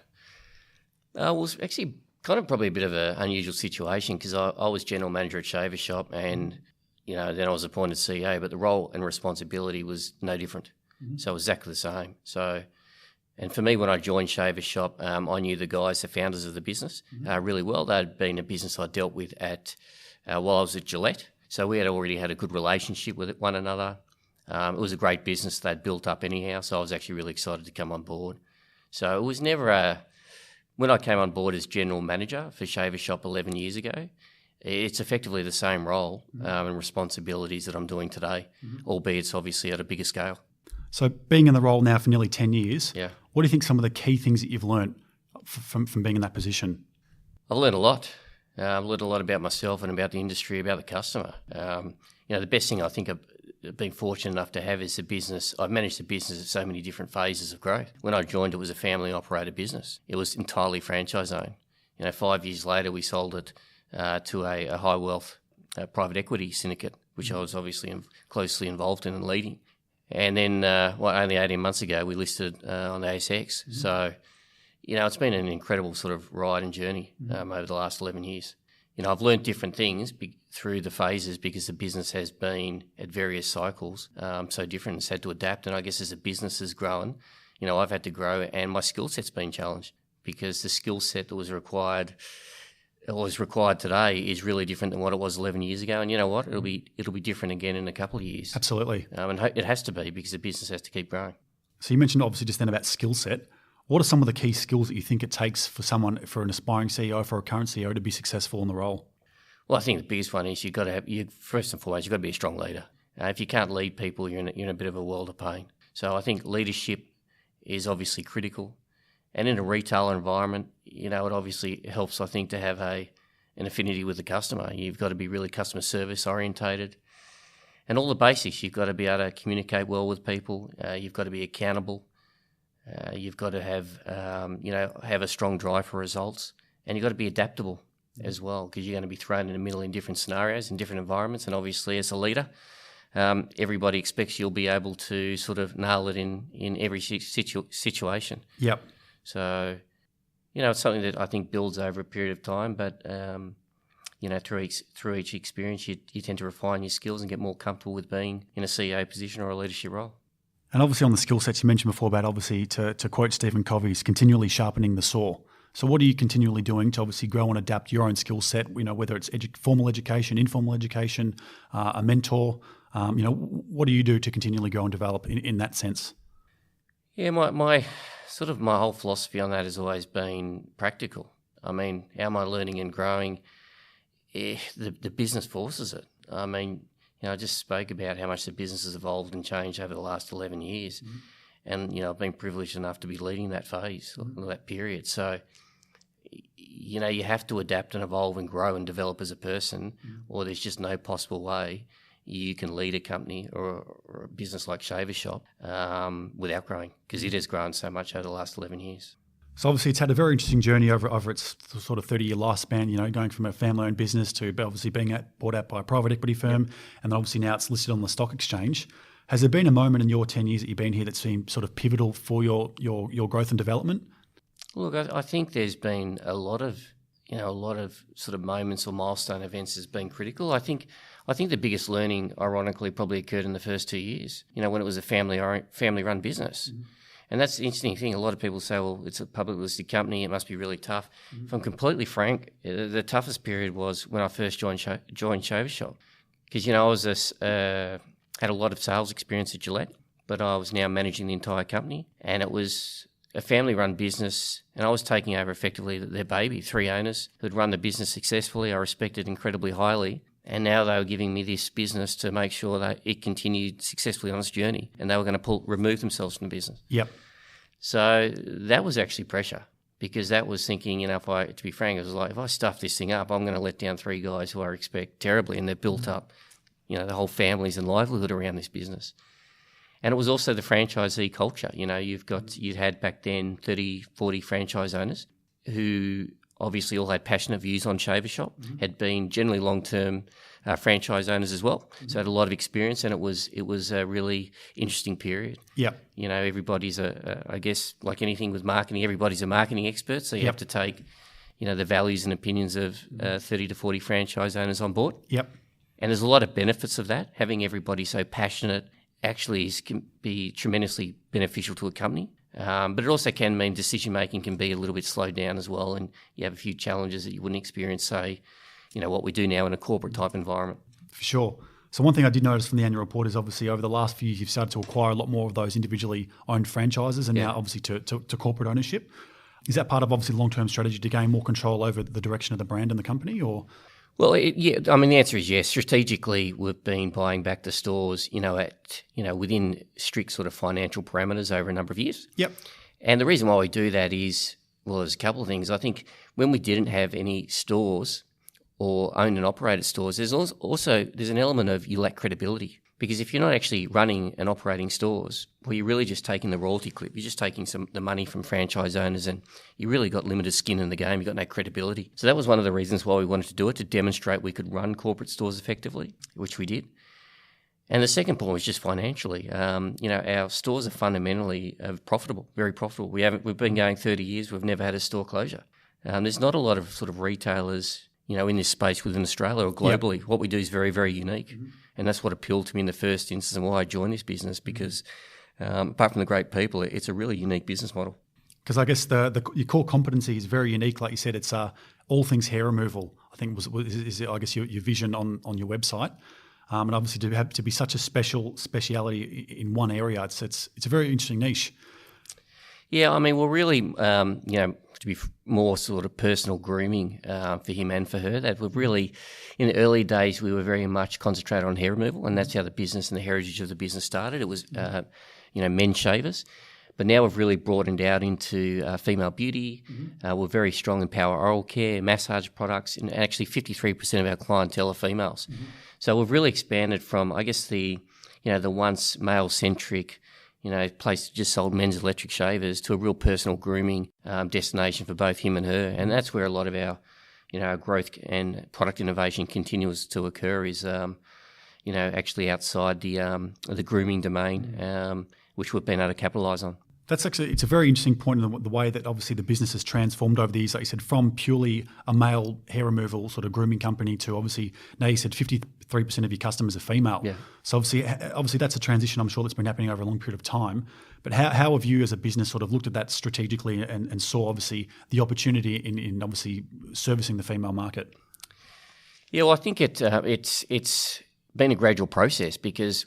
[SPEAKER 2] It was actually kind of probably a bit of an unusual situation, because I was general manager at Shaver Shop, and then I was appointed CEO, but the role and responsibility was no different. So it was exactly the same. And for me, when I joined Shaver Shop, I knew the guys, the founders of the business, really well. They'd been a business I dealt with while I was at Gillette. So we had already had a good relationship with one another. It was a great business they'd built up anyhow, so I was actually really excited to come on board. So it was never when I came on board as general manager for Shaver Shop 11 years ago, it's effectively the same role and responsibilities that I'm doing today, albeit it's obviously at a bigger scale.
[SPEAKER 1] So being in the role now for nearly 10 years,
[SPEAKER 2] yeah.
[SPEAKER 1] What do you think some of the key things that you've learned from being in that position?
[SPEAKER 2] I've learned a lot. I've learned a lot about myself and about the industry, about the customer. The best thing I think I've been fortunate enough to have is the business. I've managed the business at so many different phases of growth. When I joined, it was a family-operated business. It was entirely franchise-owned. 5 years later, we sold it to a high-wealth private equity syndicate, which I was obviously closely involved in and leading. And then, only 18 months ago, we listed on the ASX. So, it's been an incredible sort of ride and journey over the last 11 years. I've learned different things through the phases because the business has been at various cycles so different. It's had to adapt. And I guess as the business has grown, I've had to grow, and my skill set's been challenged because the skill set that was required today is really different than what it was 11 years ago. And you know what? It'll be different again in a couple of years.
[SPEAKER 1] Absolutely.
[SPEAKER 2] And it has to be because the business has to keep growing.
[SPEAKER 1] So you mentioned obviously just then about skill set. What are some of the key skills that you think it takes for an aspiring CEO, for a current CEO to be successful in the role?
[SPEAKER 2] Well, I think the biggest one is first and foremost, you've got to be a strong leader. If you can't lead people, you're in a bit of a world of pain. So I think leadership is obviously critical. And in a retail environment, it obviously helps, I think, to have an affinity with the customer. You've got to be really customer service orientated. And all the basics, you've got to be able to communicate well with people. You've got to be accountable. You've got to have a strong drive for results. And you've got to be adaptable as well, because you're going to be thrown in the middle in different scenarios, in different environments. And obviously, as a leader, everybody expects you'll be able to sort of nail it in every situation.
[SPEAKER 1] Yep.
[SPEAKER 2] So, it's something that I think builds over a period of time, but, through each experience, you tend to refine your skills and get more comfortable with being in a CEO position or a leadership role.
[SPEAKER 1] And obviously on the skill sets you mentioned before about obviously, to quote Stephen Covey, is continually sharpening the saw. So what are you continually doing to obviously grow and adapt your own skill set, whether it's formal education, informal education, a mentor, what do you do to continually grow and develop in that sense?
[SPEAKER 2] Yeah, my whole philosophy on that has always been practical. I mean, how am I learning and growing? The business forces it. I mean, I just spoke about how much the business has evolved and changed over the last 11 years. Mm-hmm. And, I've been privileged enough to be leading that phase, that period. So, you have to adapt and evolve and grow and develop as a person, or there's just no possible way you can lead a company or a business like Shaver Shop without growing, because it has grown so much over the last 11 years.
[SPEAKER 1] So obviously it's had a very interesting journey over its sort of 30-year lifespan, going from a family-owned business to obviously being bought out by a private equity firm, and then obviously now it's listed on the stock exchange. Has there been a moment in your 10 years that you've been here that's been sort of pivotal for your growth and development?
[SPEAKER 2] Look, I think there's been a lot of sort of moments or milestone events has been critical. I think the biggest learning, ironically, probably occurred in the first 2 years, when it was a family-run business. Mm-hmm. And that's the interesting thing. A lot of people say, well, it's a publicly listed company, it must be really tough. Mm-hmm. If I'm completely frank, the toughest period was when I first joined Shaver Shop. Because, I was had a lot of sales experience at Gillette, but I was now managing the entire company. And it was a family-run business, and I was taking over effectively their baby, 3 owners who'd run the business successfully. I respected incredibly highly. And now they were giving me this business to make sure that it continued successfully on its journey, and they were going to remove themselves from the business.
[SPEAKER 1] Yep.
[SPEAKER 2] So that was actually pressure, because that was thinking, to be frank, it was like, if I stuff this thing up, I'm going to let down 3 guys who I respect terribly, and they've built up, the whole families and livelihood around this business. And it was also the franchisee culture. You'd had back then 30, 40 franchise owners who obviously all had passionate views on Shaver Shop, had been generally long-term franchise owners as well. So had a lot of experience, and it was a really interesting period.
[SPEAKER 1] Yeah.
[SPEAKER 2] Everybody's I guess like anything with marketing, everybody's a marketing expert. So you have to take, the values and opinions of 30 to 40 franchise owners on board.
[SPEAKER 1] Yep.
[SPEAKER 2] And there's a lot of benefits of that. Having everybody so passionate actually can be tremendously beneficial to a company. But it also can mean decision-making can be a little bit slowed down as well, and you have a few challenges that you wouldn't experience, say, what we do now in a corporate-type environment.
[SPEAKER 1] For sure. So one thing I did notice from the annual report is obviously over the last few years you've started to acquire a lot more of those individually owned franchises, and now obviously to corporate ownership. Is that part of obviously long-term strategy to gain more control over the direction of the brand and the company, or...?
[SPEAKER 2] Well, the answer is yes. Strategically, we've been buying back the stores, within strict sort of financial parameters over a number of years.
[SPEAKER 1] Yep.
[SPEAKER 2] And the reason why we do that is, well, there's a couple of things. I think when we didn't have any stores or owned and operated stores, there's an element of you lack credibility. Because if you're not actually running and operating stores, well, you're really just taking the royalty clip. You're just taking the money from franchise owners, and you really got limited skin in the game. You've got no credibility. So that was one of the reasons why we wanted to do it, to demonstrate we could run corporate stores effectively, which we did. And the second point was just financially. Our stores are fundamentally profitable, very profitable. We've been going 30 years. We've never had a store closure. There's not a lot of sort of retailers, in this space within Australia or globally. Yep. What we do is very, very unique. Mm-hmm. And that's what appealed to me in the first instance and why I joined this business, because apart from the great people, it's a really unique business model.
[SPEAKER 1] Because I guess your core competency is very unique. Like you said, it's all things hair removal. I think is I guess your vision on your website, and obviously to have to be such a speciality in one area, it's a very interesting niche.
[SPEAKER 2] Yeah, we're really to be more sort of personal grooming for him and for her. That we've really, in the early days, we were very much concentrated on hair removal, and that's how the business and the heritage of the business started. It was, men's shavers. But now we've really broadened out into female beauty. Mm-hmm. We're very strong in power oral care, massage products, and actually 53% of our clientele are females. Mm-hmm. So we've really expanded from, I guess, the once male-centric, place that just sold men's electric shavers to a real personal grooming destination for both him and her. And that's where a lot of our, our growth and product innovation continues to occur is, actually outside the grooming domain, which we've been able to capitalise on.
[SPEAKER 1] That's actually, it's a very interesting point in the way that obviously the business has transformed over the years. Like you said, from purely a male hair removal sort of grooming company to obviously, now you said 53% of your customers are female.
[SPEAKER 2] Yeah.
[SPEAKER 1] So obviously that's a transition I'm sure that's been happening over a long period of time. But how have you as a business sort of looked at that strategically and saw obviously the opportunity in obviously servicing the female market?
[SPEAKER 2] Yeah, well, I think it's been a gradual process because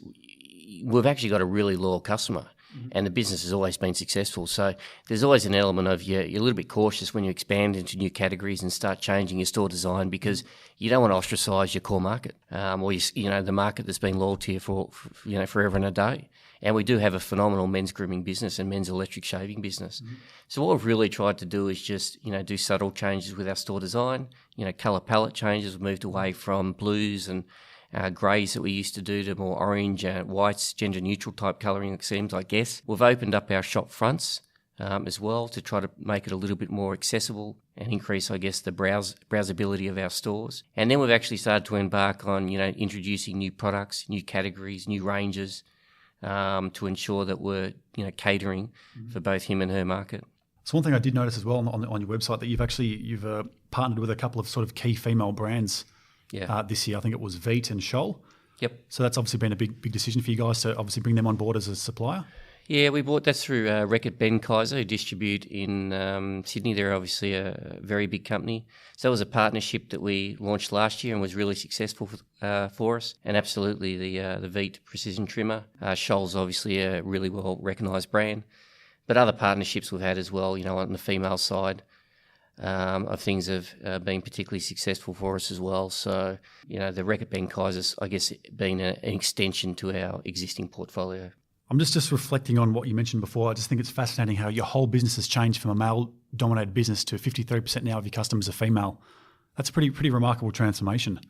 [SPEAKER 2] we've actually got a really loyal customer. Mm-hmm. And the business has always been successful. So there's always an element of you're a little bit cautious when you expand into new categories and start changing your store design because you don't want to ostracise your core market or the market that's been loyal to you for forever and a day. And we do have a phenomenal men's grooming business and men's electric shaving business. So what we've really tried to do is just, do subtle changes with our store design. Colour palette changes. We've moved away from blues and greys that we used to do to more orange, whites, gender-neutral type colouring schemes, I guess. We've opened up our shop fronts as well to try to make it a little bit more accessible and increase, I guess, the browsability of our stores. And then we've actually started to embark on, introducing new products, new categories, new ranges, to ensure that we're, catering for both him and her market.
[SPEAKER 1] So one thing I did notice as well on your website that you've partnered with a couple of sort of key female brands this year. I think it was Veet and Scholl.
[SPEAKER 2] Yep.
[SPEAKER 1] So that's obviously been a big decision for you guys to obviously bring them on board as a supplier.
[SPEAKER 2] Yeah, we bought that through Reckitt Benckiser, who distribute in Sydney. They're obviously a very big company. So that was a partnership that we launched last year and was really successful for us. And absolutely the Veet Precision Trimmer. Scholl's obviously a really well recognised brand. But other partnerships we've had as well, on the female side of things have been particularly successful for us as well. So, the Reckitt Benckiser's, I guess, been an extension to our existing portfolio.
[SPEAKER 1] I'm just reflecting on what you mentioned before. I just think it's fascinating how your whole business has changed from a male-dominated business to 53% now of your customers are female. That's a pretty remarkable transformation.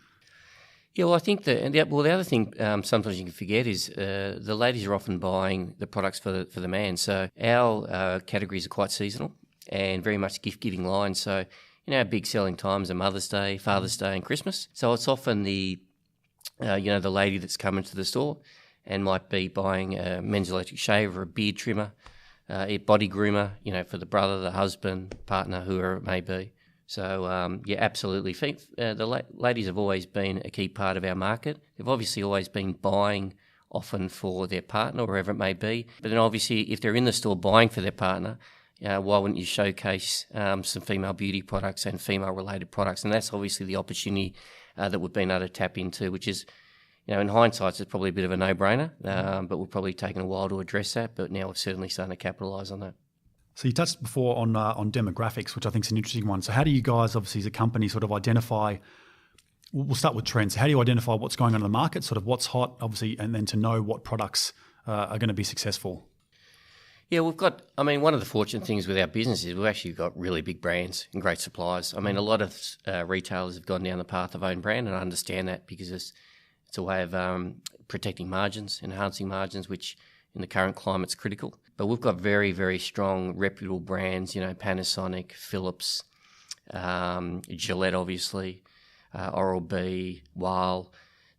[SPEAKER 2] Yeah, well, I think the other thing sometimes you can forget is the ladies are often buying the products for the man. So our categories are quite seasonal and very much gift-giving lines. So, our big selling times are Mother's Day, Father's Day and Christmas. So it's often the lady that's coming to the store and might be buying a men's electric shaver, a beard trimmer, a body groomer, for the brother, the husband, partner, whoever it may be. So, absolutely. The ladies have always been a key part of our market. They've obviously always been buying often for their partner, wherever it may be. But then obviously, if they're in the store buying for their partner, why wouldn't you showcase some female beauty products and female-related products? And that's obviously the opportunity that we've been able to tap into, which is, in hindsight, it's probably a bit of a no-brainer, but we've probably taken a while to address that. But now we're certainly starting to capitalise on that.
[SPEAKER 1] So you touched before on demographics, which I think is an interesting one. So how do you guys, obviously, as a company, sort of identify? We'll start with trends. How do you identify what's going on in the market, sort of what's hot, obviously, and then to know what products are going to be successful?
[SPEAKER 2] Yeah, one of the fortunate things with our business is we've actually got really big brands and great suppliers. A lot of retailers have gone down the path of own brand, and I understand that because it's a way of protecting margins, enhancing margins, which in the current climate's critical. But we've got very, very strong, reputable brands, Panasonic, Philips, Gillette, obviously, Oral-B, Wahl.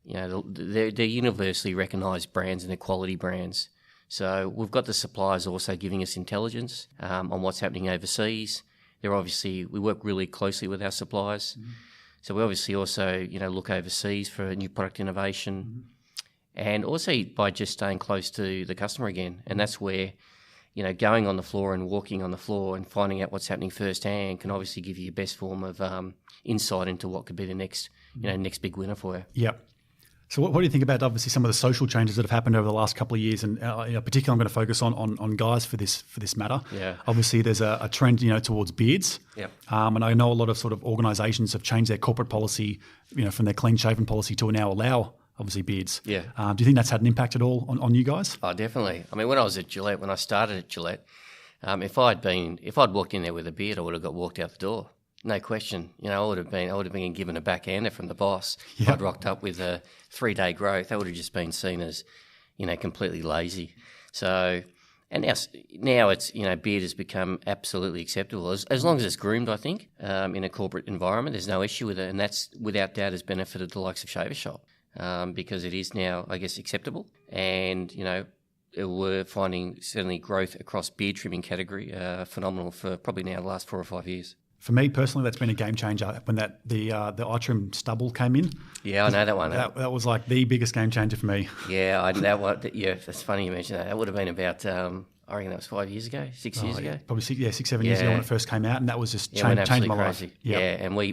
[SPEAKER 2] They're universally recognised brands and they're quality brands. So we've got the suppliers also giving us intelligence on what's happening overseas. We work really closely with our suppliers. Mm-hmm. So we obviously also, look overseas for new product innovation. Mm-hmm. And also by just staying close to the customer again. And that's where, going on the floor and walking on the floor and finding out what's happening firsthand can obviously give you your best form of insight into what could be the next big winner for you.
[SPEAKER 1] Yeah. So what do you think about obviously some of the social changes that have happened over the last couple of years? And particularly I'm going to focus on guys for this matter.
[SPEAKER 2] Yeah.
[SPEAKER 1] Obviously there's a trend, towards beards.
[SPEAKER 2] Yeah.
[SPEAKER 1] And I know a lot of sort of organisations have changed their corporate policy, from their clean shaven policy to now allow obviously beards.
[SPEAKER 2] Yeah.
[SPEAKER 1] Do you think that's had an impact at all on you guys?
[SPEAKER 2] Oh, definitely. When I was at Gillette, when I started at Gillette, if I'd walked in there with a beard, I would have got walked out the door. No question. I would have been given a backhander from the boss. Yep. If I'd rocked up with a 3-day growth, that would have just been seen as, completely lazy. So, and now it's, beard has become absolutely acceptable as long as it's groomed. I think in a corporate environment, there's no issue with it, and that's without doubt has benefited the likes of Shaver Shop because it is now, I guess, acceptable. And we're finding certainly growth across beard trimming category phenomenal for probably now the last 4 or 5 years.
[SPEAKER 1] For me personally, that's been a game changer when the iTrim stubble came in.
[SPEAKER 2] Yeah, I know that one.
[SPEAKER 1] That was like the biggest game changer for me.
[SPEAKER 2] Yeah, that's funny you mentioned that. That would have been about, I reckon that was 5 years ago, 6 years ago.
[SPEAKER 1] Probably 6-7 years ago when it first came out, and that was just changed my life. Yep.
[SPEAKER 2] Yeah, and we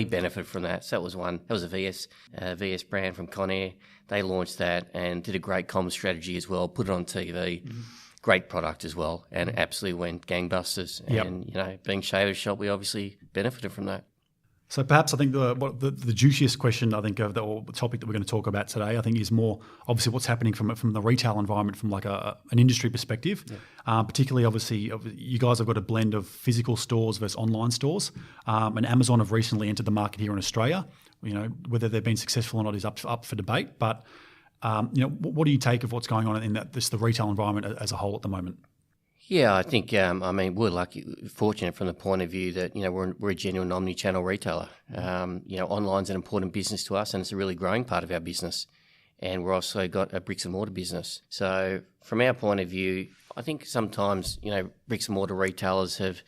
[SPEAKER 2] benefited from that. So that was one. That was a VS brand from Conair. They launched that and did a great comms strategy as well. Put it on TV. Mm-hmm. Great product as well, and absolutely went gangbusters.
[SPEAKER 1] Yep.
[SPEAKER 2] And being Shaver Shop, we obviously benefited from that.
[SPEAKER 1] So perhaps I think the juiciest question I think of the topic that we're going to talk about today, I think, is more obviously what's happening from the retail environment from like an industry perspective. Yeah. Particularly, obviously, you guys have got a blend of physical stores versus online stores, and Amazon have recently entered the market here in Australia. You know, whether they've been successful or not is up for debate. But you know, what do you take of what's going on in the retail environment as a whole at the moment?
[SPEAKER 2] Yeah, I think, I mean, we're fortunate from the point of view that, you know, we're a genuine omni-channel retailer. You know, online's an important business to us and it's a really growing part of our business. And we're also got a bricks and mortar business. So from our point of view, I think sometimes, you know, bricks and mortar retailers have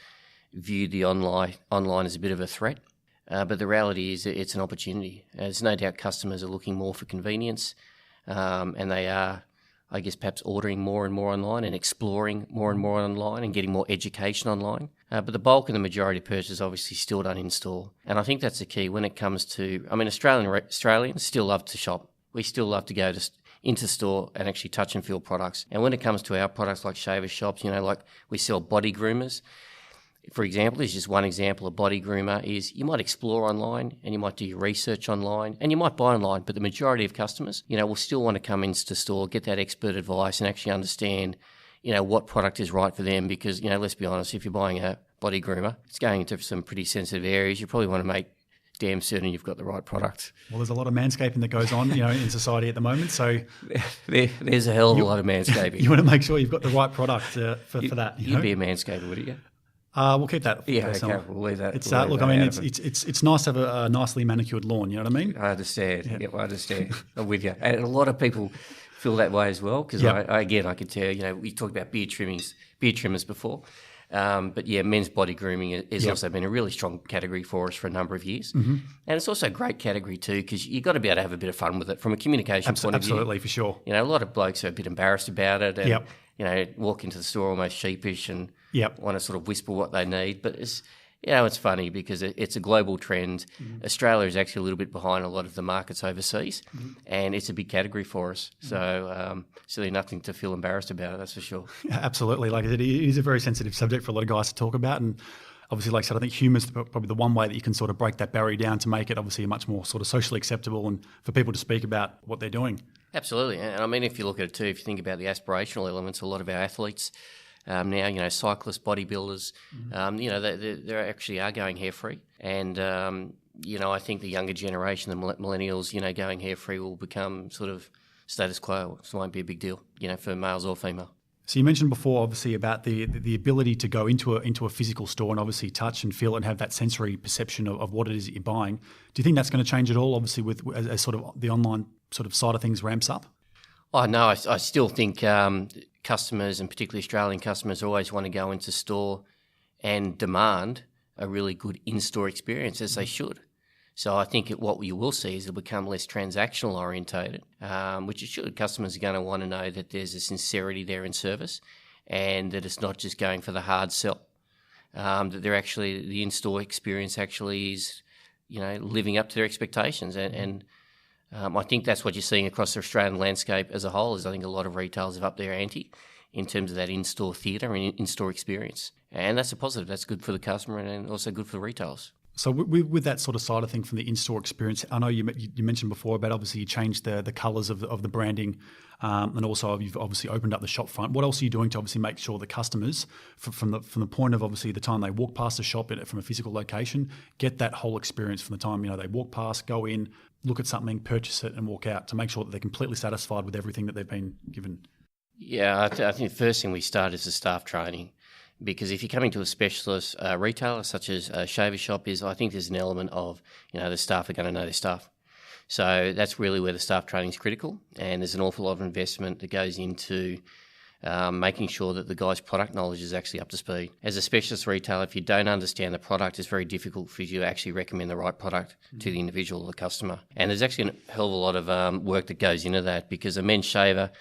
[SPEAKER 2] viewed the online as a bit of a threat. But the reality is it's an opportunity. There's no doubt customers are looking more for convenience, and they are, I guess, perhaps ordering more and more online and exploring more and more online and getting more education online. But the bulk and the majority of purchases obviously still done in store. And I think that's the key when it comes to, I mean, Australians still love to shop. We still love to go into store and actually touch and feel products. And when it comes to our products like shaver shops, you know, like we sell body groomers, for example, is just one example. A body groomer is you might explore online and you might do your research online and you might buy online, but the majority of customers, you know, will still want to come into store, get that expert advice and actually understand, you know, what product is right for them because, you know, let's be honest, if you're buying a body groomer, it's going into some pretty sensitive areas. You probably want to make damn certain you've got the right product.
[SPEAKER 1] Well, there's a lot of manscaping that goes on, you know, in society at the moment. So
[SPEAKER 2] there's a hell of a lot of manscaping.
[SPEAKER 1] You want to make sure you've got the right product for that.
[SPEAKER 2] You'd be a manscaper, wouldn't you?
[SPEAKER 1] We'll keep that.
[SPEAKER 2] Yeah, okay, we'll leave that.
[SPEAKER 1] It's look, I mean, it's nice to have a nicely manicured lawn. You know what I mean?
[SPEAKER 2] I understand. Yeah, I understand. I'm with you. And a lot of people feel that way as well because I can tell. You know, we talked about beard trimmers before, but yeah, men's body grooming has also been a really strong category for us for a number of years, and it's also a great category too because you've got to be able to have a bit of fun with it from a communication point of view.
[SPEAKER 1] Absolutely, for sure.
[SPEAKER 2] You know, a lot of blokes are a bit embarrassed about it, and you know, walk into the store almost sheepish and want to sort of whisper what they need. But it's, you know, it's funny because it's a global trend. Australia is actually a little bit behind a lot of the markets overseas, and it's a big category for us. So certainly nothing to feel embarrassed about, that's for sure.
[SPEAKER 1] Yeah, absolutely. Like it is a very sensitive subject for a lot of guys to talk about, and obviously, like I said, I think humour is probably the one way that you can sort of break that barrier down to make it obviously much more sort of socially acceptable and for people to speak about what they're doing.
[SPEAKER 2] Absolutely. And I mean, if you look at it too, if you think about the aspirational elements, a lot of our athletes now, you know, cyclists, bodybuilders, you know, they actually are going hair-free. And, you know, I think the younger generation, the millennials, you know, going hair-free will become sort of status quo. So it won't be a big deal, you know, for males or female.
[SPEAKER 1] So you mentioned before, obviously, about the ability to go into a physical store and obviously touch and feel it and have that sensory perception of what it is that you're buying. Do you think that's going to change at all, obviously, as sort of the online sort of side of things ramps up?
[SPEAKER 2] Oh, no, I still think customers, and particularly Australian customers, always want to go into store and demand a really good in-store experience, as they should. So I think what you will see is it'll become less transactional orientated, which it should. Customers are going to want to know that there's a sincerity there in service and that it's not just going for the hard sell, that they're actually, the in-store experience actually is, you know, living up to their expectations. And I think that's what you're seeing across the Australian landscape as a whole is I think a lot of retailers have upped their ante in terms of that in-store theatre and in-store experience. And that's a positive. That's good for the customer and also good for the retailers.
[SPEAKER 1] So with that sort of side of thing from the in-store experience, I know you mentioned before about obviously you changed the colours of the branding, and also you've obviously opened up the shop front. What else are you doing to obviously make sure the customers, from the point of obviously the time they walk past the shop from a physical location, get that whole experience from the time, you know, they walk past, go in, look at something, purchase it, and walk out to make sure that they're completely satisfied with everything that they've been given?
[SPEAKER 2] Yeah, I think the first thing we start is the staff training. Because if you're coming to a specialist retailer such as a shaver shop I think there's an element of, you know, the staff are going to know their stuff. So that's really where the staff training is critical. And there's an awful lot of investment that goes into making sure that the guy's product knowledge is actually up to speed. As a specialist retailer, if you don't understand the product, it's very difficult for you to actually recommend the right product to the individual or the customer. And there's actually a hell of a lot of work that goes into that because a men's shaver,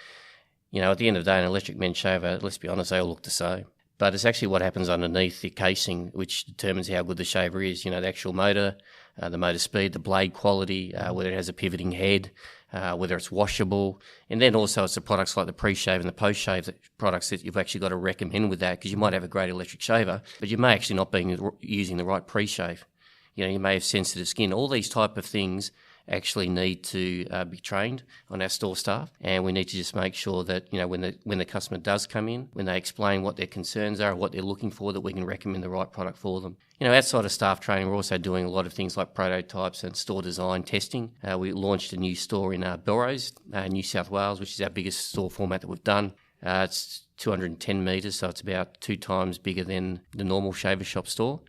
[SPEAKER 2] you know, at the end of the day, an electric men's shaver, let's be honest, they all look the same. But it's actually what happens underneath the casing which determines how good the shaver is. You know, the actual motor, the motor speed, the blade quality, whether it has a pivoting head, whether it's washable. And then also it's the products like the pre-shave and the post-shave products that you've actually got to recommend with that because you might have a great electric shaver, but you may actually not be using the right pre-shave. You may have sensitive skin. All these type of things actually need to be trained on our store staff, and we need to just make sure that when the customer does come in, when they explain what their concerns are, what they're looking for, that we can recommend the right product for them. Outside of staff training, we're also doing a lot of things like prototypes and store design testing. We launched a new store in Belrose, New South Wales, which is our biggest store format that we've done. It's 210 metres, so it's about 2 times bigger than the normal shaver shop store.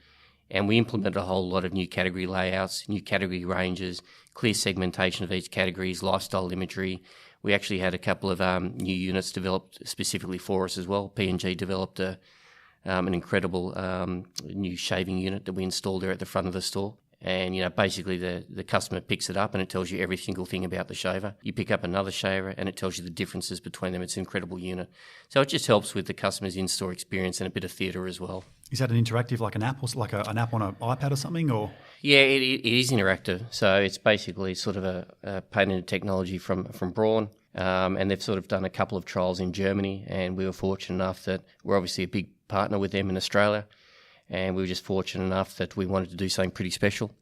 [SPEAKER 2] And we implemented a whole lot of new category layouts, new category ranges, clear segmentation of each categories, lifestyle imagery. We actually had a couple of new units developed specifically for us as well. P&G developed an incredible new shaving unit that we installed there at the front of the store. And, basically the customer picks it up and it tells you every single thing about the shaver. You pick up another shaver and it tells you the differences between them. It's an incredible unit. So it just helps with the customer's in-store experience and a bit of theatre as well.
[SPEAKER 1] Is that an interactive, like an app, or like an app on an iPad or something? Or
[SPEAKER 2] yeah, it is interactive. So it's basically sort of a patented technology from Braun. And they've sort of done a couple of trials in Germany, and we were fortunate enough that we're obviously a big partner with them in Australia. And we were just fortunate enough that we wanted to do something pretty special.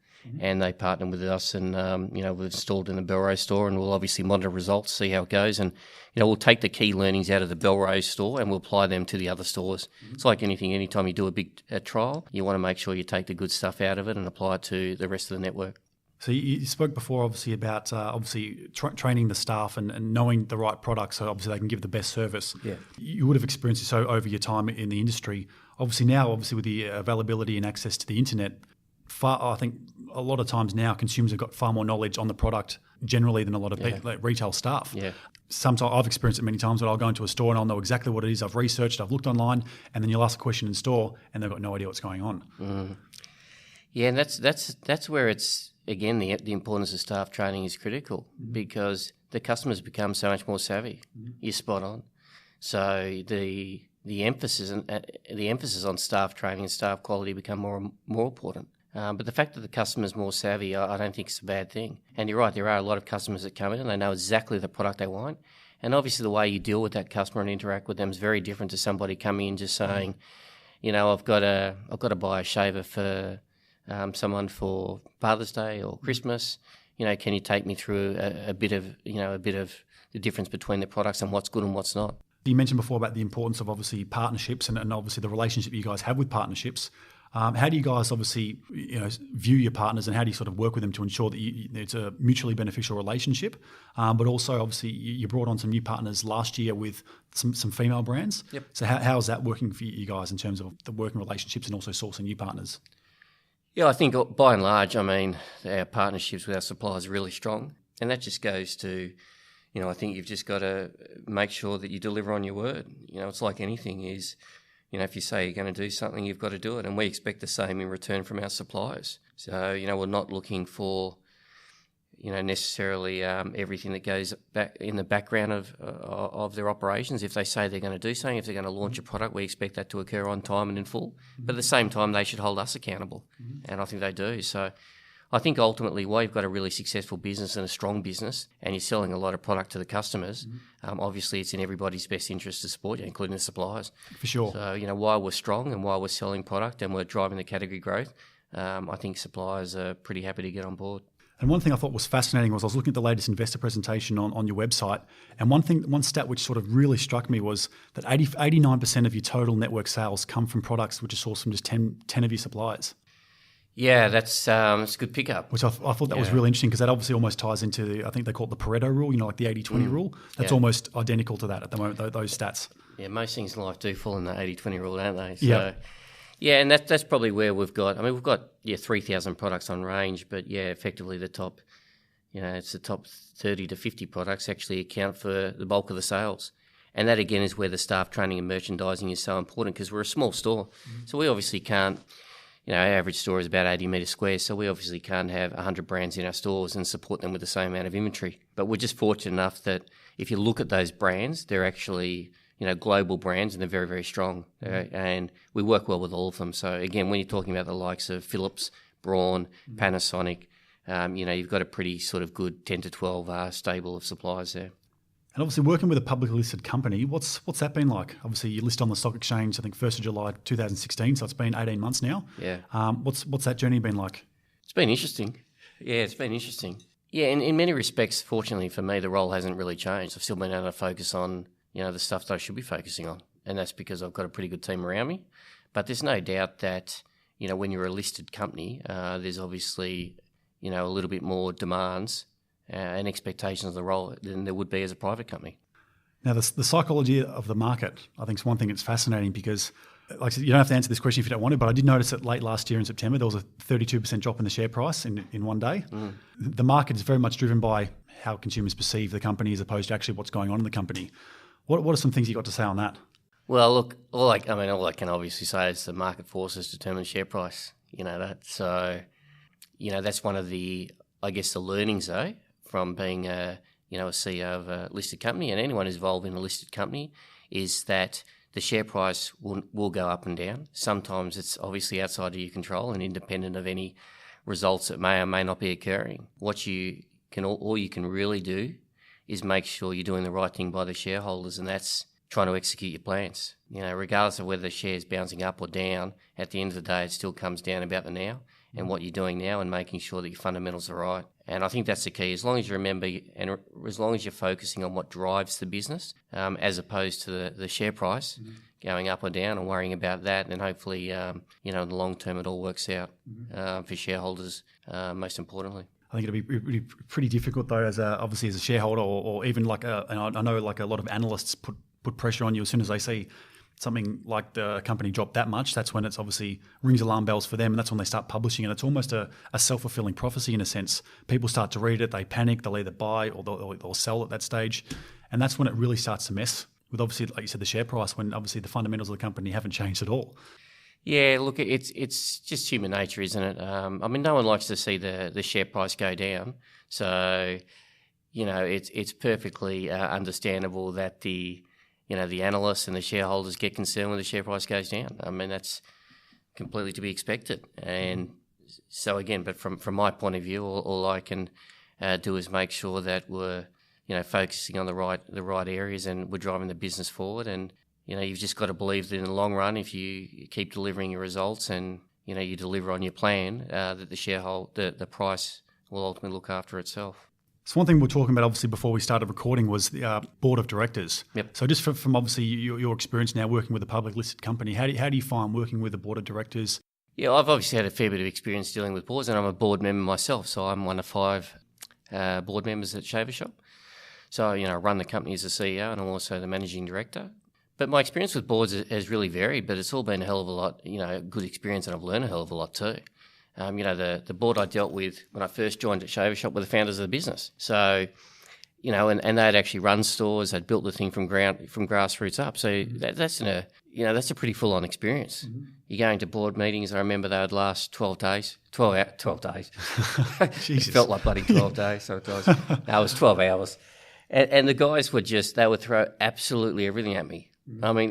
[SPEAKER 2] And they partnered with us, and we've installed in the Belrose store, and we'll obviously monitor results, see how it goes, and we'll take the key learnings out of the Belrose store and we'll apply them to the other stores. It's like anything. Anytime you do a big trial, you want to make sure you take the good stuff out of it and apply it to the rest of the network.
[SPEAKER 1] So you spoke before, obviously, about training the staff and knowing the right products, so obviously they can give the best service.
[SPEAKER 2] Yeah.
[SPEAKER 1] You would have experienced this over your time in the industry. Obviously now, with the availability and access to the internet, I think a lot of times now consumers have got far more knowledge on the product generally than a lot of like retail staff.
[SPEAKER 2] Yeah.
[SPEAKER 1] Sometimes I've experienced it many times that I'll go into a store and I'll know exactly what it is. I've researched, I've looked online, and then you'll ask a question in store and they've got no idea what's going on.
[SPEAKER 2] Mm. Yeah, and that's where it's, again, the importance of staff training is critical, because the customers become so much more savvy. You're spot on. So the emphasis on staff training and staff quality become more important. But the fact that the customer's more savvy, I don't think it's a bad thing. And you're right, there are a lot of customers that come in and they know exactly the product they want. And obviously the way you deal with that customer and interact with them is very different to somebody coming in just saying, I've got to buy a shaver for someone for Father's Day or Christmas. Can you take me through a bit of the difference between the products and what's good and what's not?
[SPEAKER 1] You mentioned before about the importance of obviously partnerships and obviously the relationship you guys have with partnerships. How do you guys obviously view your partners, and how do you sort of work with them to ensure that it's a mutually beneficial relationship? But also obviously you brought on some new partners last year with some female brands.
[SPEAKER 2] Yep.
[SPEAKER 1] So how is that working for you guys in terms of the working relationships and also sourcing new partners?
[SPEAKER 2] Yeah, I think by and large, our partnerships with our suppliers are really strong, and that just goes to, I think you've just got to make sure that you deliver on your word. It's like anything is, if you say you're going to do something, you've got to do it, and we expect the same in return from our suppliers. So, we're not looking for, necessarily everything that goes back in the background of their operations. If they say they're going to do something, if they're going to launch a product, we expect that to occur on time and in full. But at the same time, they should hold us accountable, and I think they do. So I think ultimately why you've got a really successful business and a strong business and you're selling a lot of product to the customers, obviously it's in everybody's best interest to support you, including the suppliers.
[SPEAKER 1] For sure.
[SPEAKER 2] So, why we're strong and why we're selling product and we're driving the category growth, I think suppliers are pretty happy to get on board.
[SPEAKER 1] And one thing I thought was fascinating was I was looking at the latest investor presentation on your website, and one stat which sort of really struck me was that 89% of your total network sales come from products which are sourced from just 10 of your suppliers.
[SPEAKER 2] Yeah, that's a good pickup.
[SPEAKER 1] Which I thought that was really interesting, because that obviously almost ties into, I think they call it the Pareto rule, like the 80-20 rule. That's almost identical to that at the moment, those stats.
[SPEAKER 2] Yeah, most things in life do fall in the 80-20 rule, don't they? So, yeah, and that's probably where we've got 3,000 products on range, but effectively the top, it's the top 30 to 50 products actually account for the bulk of the sales. And that again is where the staff training and merchandising is so important, because we're a small store. So we obviously can't, our average store is about 80 metres square, so we obviously can't have 100 brands in our stores and support them with the same amount of inventory. But we're just fortunate enough that if you look at those brands, they're actually, global brands, and they're very, very strong. And we work well with all of them. So again, when you're talking about the likes of Philips, Braun, Panasonic, you've got a pretty sort of good 10 to 12 stable of suppliers there.
[SPEAKER 1] And obviously working with a publicly listed company, what's that been like? Obviously you list on the stock exchange, I think 1st of July 2016, so it's been 18 months now.
[SPEAKER 2] Yeah.
[SPEAKER 1] What's that journey been like?
[SPEAKER 2] It's been interesting. Yeah, it's been interesting. Yeah, in many respects, fortunately for me, the role hasn't really changed. I've still been able to focus on, the stuff that I should be focusing on. And that's because I've got a pretty good team around me. But there's no doubt that, when you're a listed company, there's obviously, a little bit more demands and expectations of the role than there would be as a private company.
[SPEAKER 1] Now, the psychology of the market, I think, is one thing that's fascinating because, like I said, you don't have to answer this question if you don't want to, but I did notice that late last year in September, there was a 32% drop in the share price in one day. The market is very much driven by how consumers perceive the company as opposed to actually what's going on in the company. What are some things you got to say on that?
[SPEAKER 2] Well, look, all I can obviously say is the market forces determine share price. So, that's one of the, I guess, the learnings though from being a CEO of a listed company, and anyone who's involved in a listed company, is that the share price will go up and down. Sometimes it's obviously outside of your control and independent of any results that may or may not be occurring. All you can really do is make sure you're doing the right thing by the shareholders, and that's trying to execute your plans. Regardless of whether the share's bouncing up or down, at the end of the day, it still comes down about the now and what you're doing now and making sure that your fundamentals are right. And I think that's the key. As long as you remember and as long as you're focusing on what drives the business, as opposed to the share price going up or down and worrying about that, then hopefully, in the long term, it all works out for shareholders, most importantly.
[SPEAKER 1] I think it'll be pretty difficult though, obviously as a shareholder, or even and I know like a lot of analysts put pressure on you as soon as they see something like the company drop that much. That's when it's obviously rings alarm bells for them, and that's when they start publishing it. It's almost a self-fulfilling prophecy in a sense. People start to read it, they panic, they'll either buy or they'll sell at that stage, and that's when it really starts to mess with, obviously, like you said, the share price, when obviously the fundamentals of the company haven't changed at all.
[SPEAKER 2] Yeah, look, it's just human nature, isn't it? No one likes to see the share price go down. So, it's perfectly understandable that the analysts and the shareholders get concerned when the share price goes down. That's completely to be expected. And so again, but from my point of view, all I can do is make sure that we're, focusing on the right areas and we're driving the business forward. And you've just got to believe that in the long run, if you keep delivering your results and you deliver on your plan, that the price will ultimately look after itself.
[SPEAKER 1] So one thing we were talking about, obviously, before we started recording was the board of directors.
[SPEAKER 2] Yep.
[SPEAKER 1] So just from obviously your experience now working with a public listed company, how do you find working with the board of directors?
[SPEAKER 2] Yeah, I've obviously had a fair bit of experience dealing with boards, and I'm a board member myself. So I'm one of 5 board members at Shaver Shop. So, I run the company as a CEO, and I'm also the managing director. But my experience with boards has really varied, but it's all been a hell of a lot, good experience, and I've learned a hell of a lot too. The board I dealt with when I first joined at Shaver Shop were the founders of the business. So, and they'd actually run stores, they'd built the thing from grassroots up. So that's a pretty full on experience. Mm-hmm. You're going to board meetings. I remember they would last 12 days. 12 days. It felt like bloody 12 days sometimes. No, it was 12 hours. And the guys they would throw absolutely everything at me.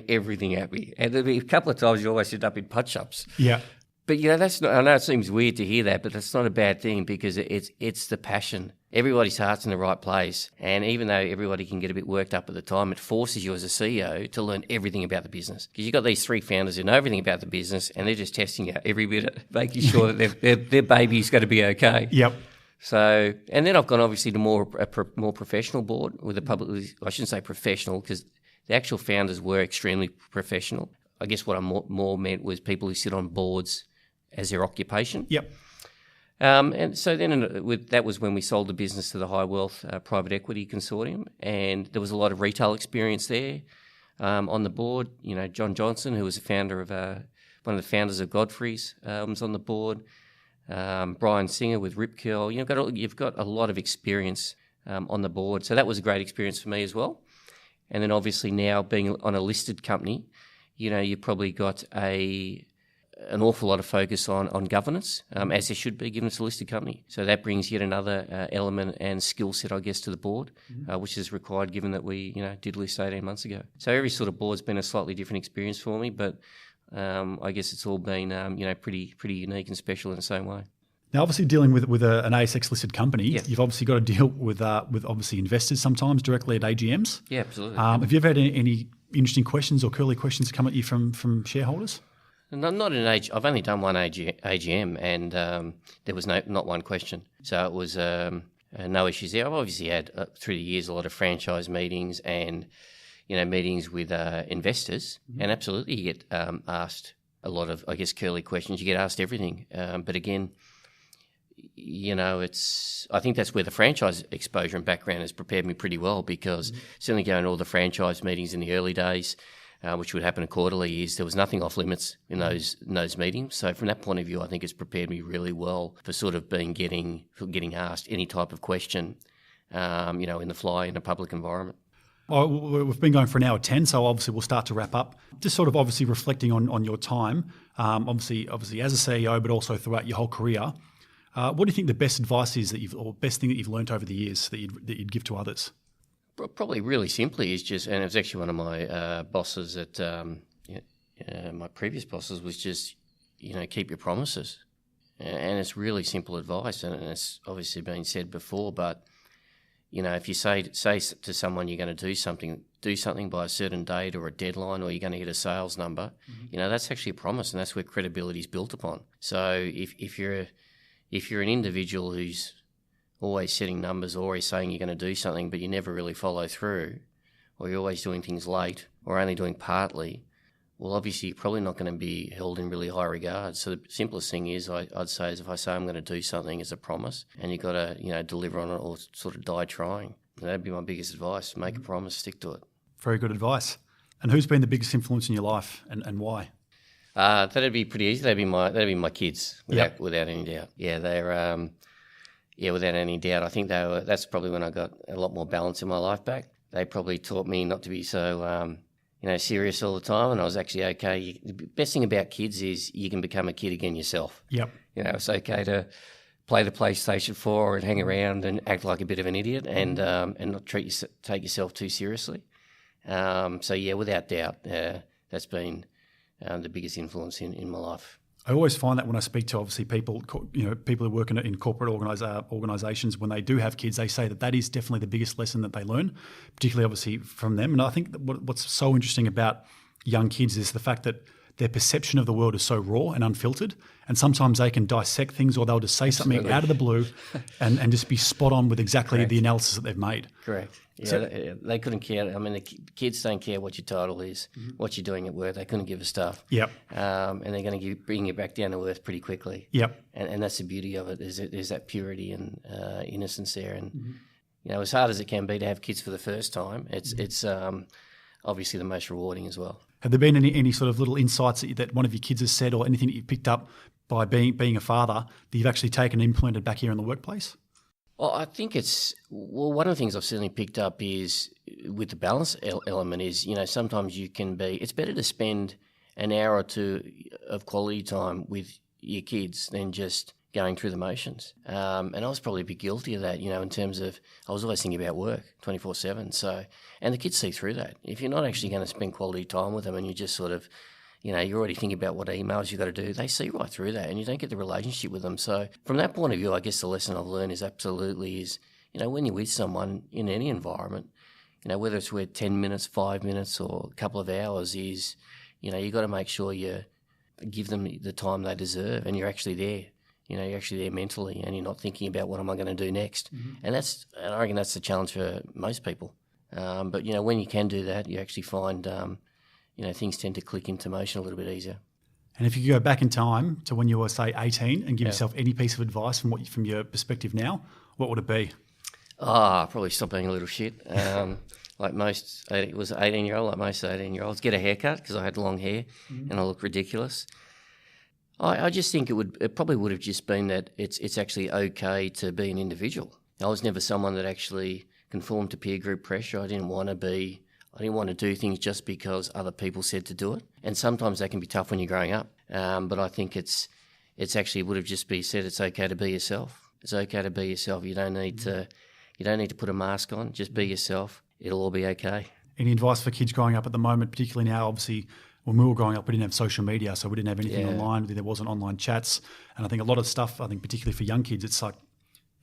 [SPEAKER 2] Everything at me. And there'd be a couple of times you always end up in punch-ups.
[SPEAKER 1] Yeah.
[SPEAKER 2] But, that's not, I know it seems weird to hear that, but that's not a bad thing because it's the passion. Everybody's heart's in the right place. And even though everybody can get a bit worked up at the time, it forces you as a CEO to learn everything about the business. Because you've got these 3 founders who know everything about the business and they're just testing out every bit, making sure that their baby's going to be okay.
[SPEAKER 1] Yep.
[SPEAKER 2] So, and then I've gone obviously to more professional board with I shouldn't say professional because the actual founders were extremely professional. I guess what I more meant was people who sit on boards as their occupation.
[SPEAKER 1] Yep.
[SPEAKER 2] And so then that was when we sold the business to the High Wealth Private Equity Consortium, and there was a lot of retail experience there on the board. John Johnson, who was the founder of one of the founders of Godfrey's, was on the board. Brian Singer with Rip Curl. You've got a lot of experience on the board, so that was a great experience for me as well. And then obviously now being on a listed company, you've probably got an awful lot of focus on governance, as there should be, given it's a listed company. So that brings yet another element and skill set, I guess, to the board, which is required given that we, did list 18 months ago. So every sort of board's been a slightly different experience for me, but I guess it's all been, pretty unique and special in the same way.
[SPEAKER 1] Now, obviously, dealing with an ASX listed company, You've obviously got to deal with obviously investors sometimes directly at AGMs.
[SPEAKER 2] Yeah, absolutely.
[SPEAKER 1] Have you ever had any interesting questions or curly questions come at you from shareholders?
[SPEAKER 2] Not an age. I've only done one AGM, and there was not one question. So it was no issues there. I've obviously had through the years a lot of franchise meetings and meetings with investors, and absolutely you get asked a lot of, I guess, curly questions. You get asked everything, but again, I think that's where the franchise exposure and background has prepared me pretty well, because certainly going to all the franchise meetings in the early days, which would happen quarterly, there was nothing off limits in those meetings. So from that point of view, I think it's prepared me really well for sort of getting asked any type of question, in the fly in a public environment.
[SPEAKER 1] Oh, we've been going for an hour 10, so obviously we'll start to wrap up. Just sort of obviously reflecting on your time, obviously as a CEO, but also throughout your whole career. What do you think the best advice is or best thing that you've learned over the years that you'd give to others?
[SPEAKER 2] Probably really simply is just, and it was actually one of my bosses at my previous bosses, was just, keep your promises. And it's really simple advice, and it's obviously been said before, but if you say to someone you're going to do something by a certain date or a deadline, or you're going to hit a sales number, that's actually a promise, and that's where credibility is built upon. So if you're an individual who's always setting numbers, or always saying you're going to do something, but you never really follow through, or you're always doing things late, or only doing partly, well, obviously you're probably not going to be held in really high regard. So the simplest thing is, I'd say, is if I say I'm going to do something as a promise, and you've got to, deliver on it, or sort of die trying. That'd be my biggest advice. Make a promise, stick to it.
[SPEAKER 1] Very good advice. And who's been the biggest influence in your life, and why?
[SPEAKER 2] That'd be pretty easy. That'd be my kids, without any doubt. Yeah, they're without any doubt. I think that's probably when I got a lot more balance in my life back. They probably taught me not to be so serious all the time, and I was actually okay. The best thing about kids is you can become a kid again yourself.
[SPEAKER 1] Yep.
[SPEAKER 2] It's okay to play the PlayStation 4 and hang around and act like a bit of an idiot, and not take yourself too seriously. Without doubt, that's been the biggest influence in my life.
[SPEAKER 1] I always find that when I speak to obviously people who work in corporate organisations, when they do have kids, they say that is definitely the biggest lesson that they learn, particularly obviously from them. And I think that what's so interesting about young kids is the fact that their perception of the world is so raw and unfiltered, and sometimes they can dissect things, or they'll just say something out of the blue and just be spot on with exactly the analysis that they've made.
[SPEAKER 2] Correct. Yeah, they couldn't care. I mean, the kids don't care what your title is, what you're doing at work. They couldn't give a stuff.
[SPEAKER 1] Yep.
[SPEAKER 2] And they're going to bring you back down to earth pretty quickly.
[SPEAKER 1] Yep.
[SPEAKER 2] And that's the beauty of it. There's that purity and innocence there. And as hard as it can be to have kids for the first time, it's obviously the most rewarding as well.
[SPEAKER 1] Have there been any sort of little insights that one of your kids has said, or anything that you've picked up by being a father that you've actually taken and implemented back here in the workplace?
[SPEAKER 2] Well, I think one of the things I've certainly picked up is with the balance element is, sometimes it's better to spend an hour or two of quality time with your kids than just going through the motions. And I was probably a bit guilty of that, in terms of I was always thinking about work 24/7. So, and the kids see through that. If you're not actually going to spend quality time with them, and you just sort of, you're already thinking about what emails you've got to do, they see right through that, and you don't get the relationship with them. So from that point of view, I guess the lesson I've learned is when you're with someone in any environment, whether it's with 10 minutes, 5 minutes, or a couple of hours, is, you've got to make sure you give them the time they deserve, and you're actually there. You're actually there mentally, and you're not thinking about what am I going to do next. And I reckon that's the challenge for most people. But when you can do that, you actually find things tend to click into motion a little bit easier.
[SPEAKER 1] And if you could go back in time to when you were, say, 18 and give yourself any piece of advice from your perspective now, what would it be?
[SPEAKER 2] Probably stop being a little shit. Like most, it was 18-year-old, like most 18-year-olds, get a haircut because I had long hair and I looked ridiculous. I just think it probably would have just been that it's actually okay to be an individual. I was never someone that actually conformed to peer group pressure. I didn't want to do things just because other people said to do it. And sometimes that can be tough when you're growing up. But I think it's actually would have just been said it's okay to be yourself. It's okay to be yourself. You don't need to put a mask on. Just be yourself. It'll all be okay. Any
[SPEAKER 1] advice for kids growing up at the moment, particularly now, obviously, when we were growing up, we didn't have social media, so we didn't have anything online. There wasn't online chats. And I think a lot of stuff, particularly for young kids, it's like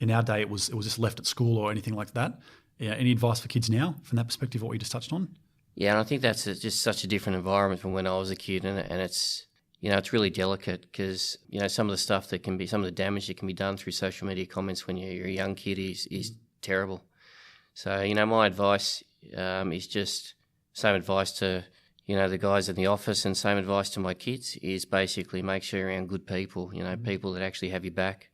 [SPEAKER 1] in our day it was just left at school or anything like that. Yeah, any advice for kids now from that perspective, what you just touched on?
[SPEAKER 2] Yeah, and I think that's just such a different environment from when I was a kid, and it's, it's really delicate because, some of the stuff some of the damage that can be done through social media comments when you're a young kid is terrible. So, my advice is just same advice to, the guys in the office and same advice to my kids is basically make sure you're around good people, people that actually have your back.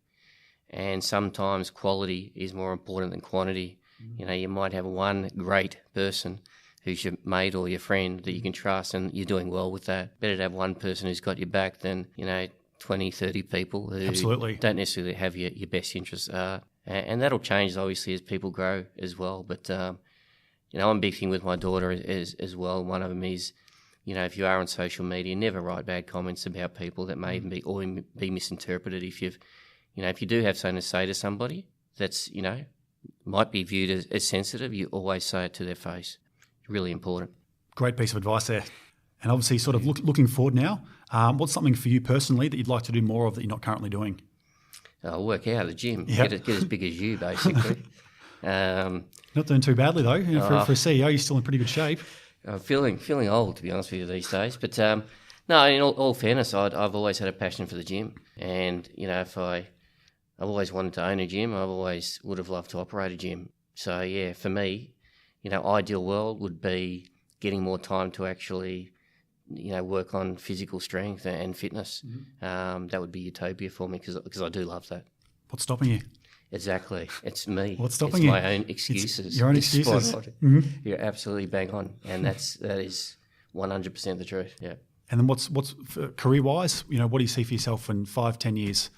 [SPEAKER 2] And sometimes quality is more important than quantity. You might have one great person who's your mate or your friend that you can trust and you're doing well with that. Better to have one person who's got your back than, 20, 30 people who
[SPEAKER 1] Absolutely.
[SPEAKER 2] don't necessarily have your best interests. And that'll change, obviously, as people grow as well. But, I'm a big thing with my daughter as well. One of them is, if you are on social media, never write bad comments about people that may even be misinterpreted. If you do have something to say to somebody that's, might be viewed as sensitive, you always say it to their face. Really important.
[SPEAKER 1] Great piece of advice there. And obviously sort of looking forward now, what's something for you personally that you'd like to do more of that you're not currently doing?
[SPEAKER 2] I'll work out at the gym,
[SPEAKER 1] Yep.
[SPEAKER 2] get as big as you, basically.
[SPEAKER 1] Not doing too badly though. For a CEO, you're still in pretty good shape.
[SPEAKER 2] I'm feeling old, to be honest with you, these days. But no, in all fairness, I've always had a passion for the gym. And, if I've always wanted to own a gym, I've always would have loved to operate a gym. So, yeah, for me, ideal world would be getting more time to actually, work on physical strength and fitness. That would be utopia for me because I do love that.
[SPEAKER 1] What's stopping you?
[SPEAKER 2] Exactly. It's me.
[SPEAKER 1] What's stopping
[SPEAKER 2] it's
[SPEAKER 1] you?
[SPEAKER 2] my own excuses.
[SPEAKER 1] It's your own
[SPEAKER 2] It's
[SPEAKER 1] excuses.
[SPEAKER 2] spot on.
[SPEAKER 1] Mm-hmm.
[SPEAKER 2] You're absolutely bang on. And that is 100% the truth, yeah.
[SPEAKER 1] And then what's career-wise, what do you see for yourself in 5-10 years?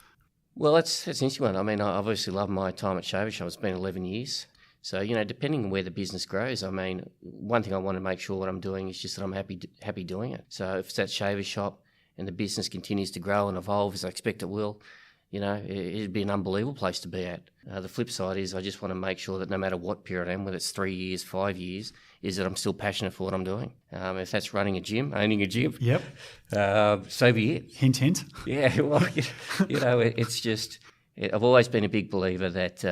[SPEAKER 2] Well, that's an interesting one. I mean, I obviously love my time at Shaver Shop. It's been 11 years. So, depending on where the business grows, I mean, one thing I want to make sure what I'm doing is just that I'm happy doing it. So if it's that Shaver Shop and the business continues to grow and evolve as I expect it will, it'd be an unbelievable place to be at. The flip side is I just want to make sure that no matter what period I'm, whether it's 3 years, 5 years, is that I'm still passionate for what I'm doing. If that's running a gym, owning a gym,
[SPEAKER 1] Yep.
[SPEAKER 2] So be it.
[SPEAKER 1] Hint, hint.
[SPEAKER 2] Yeah, well, it's just, I've always been a big believer that,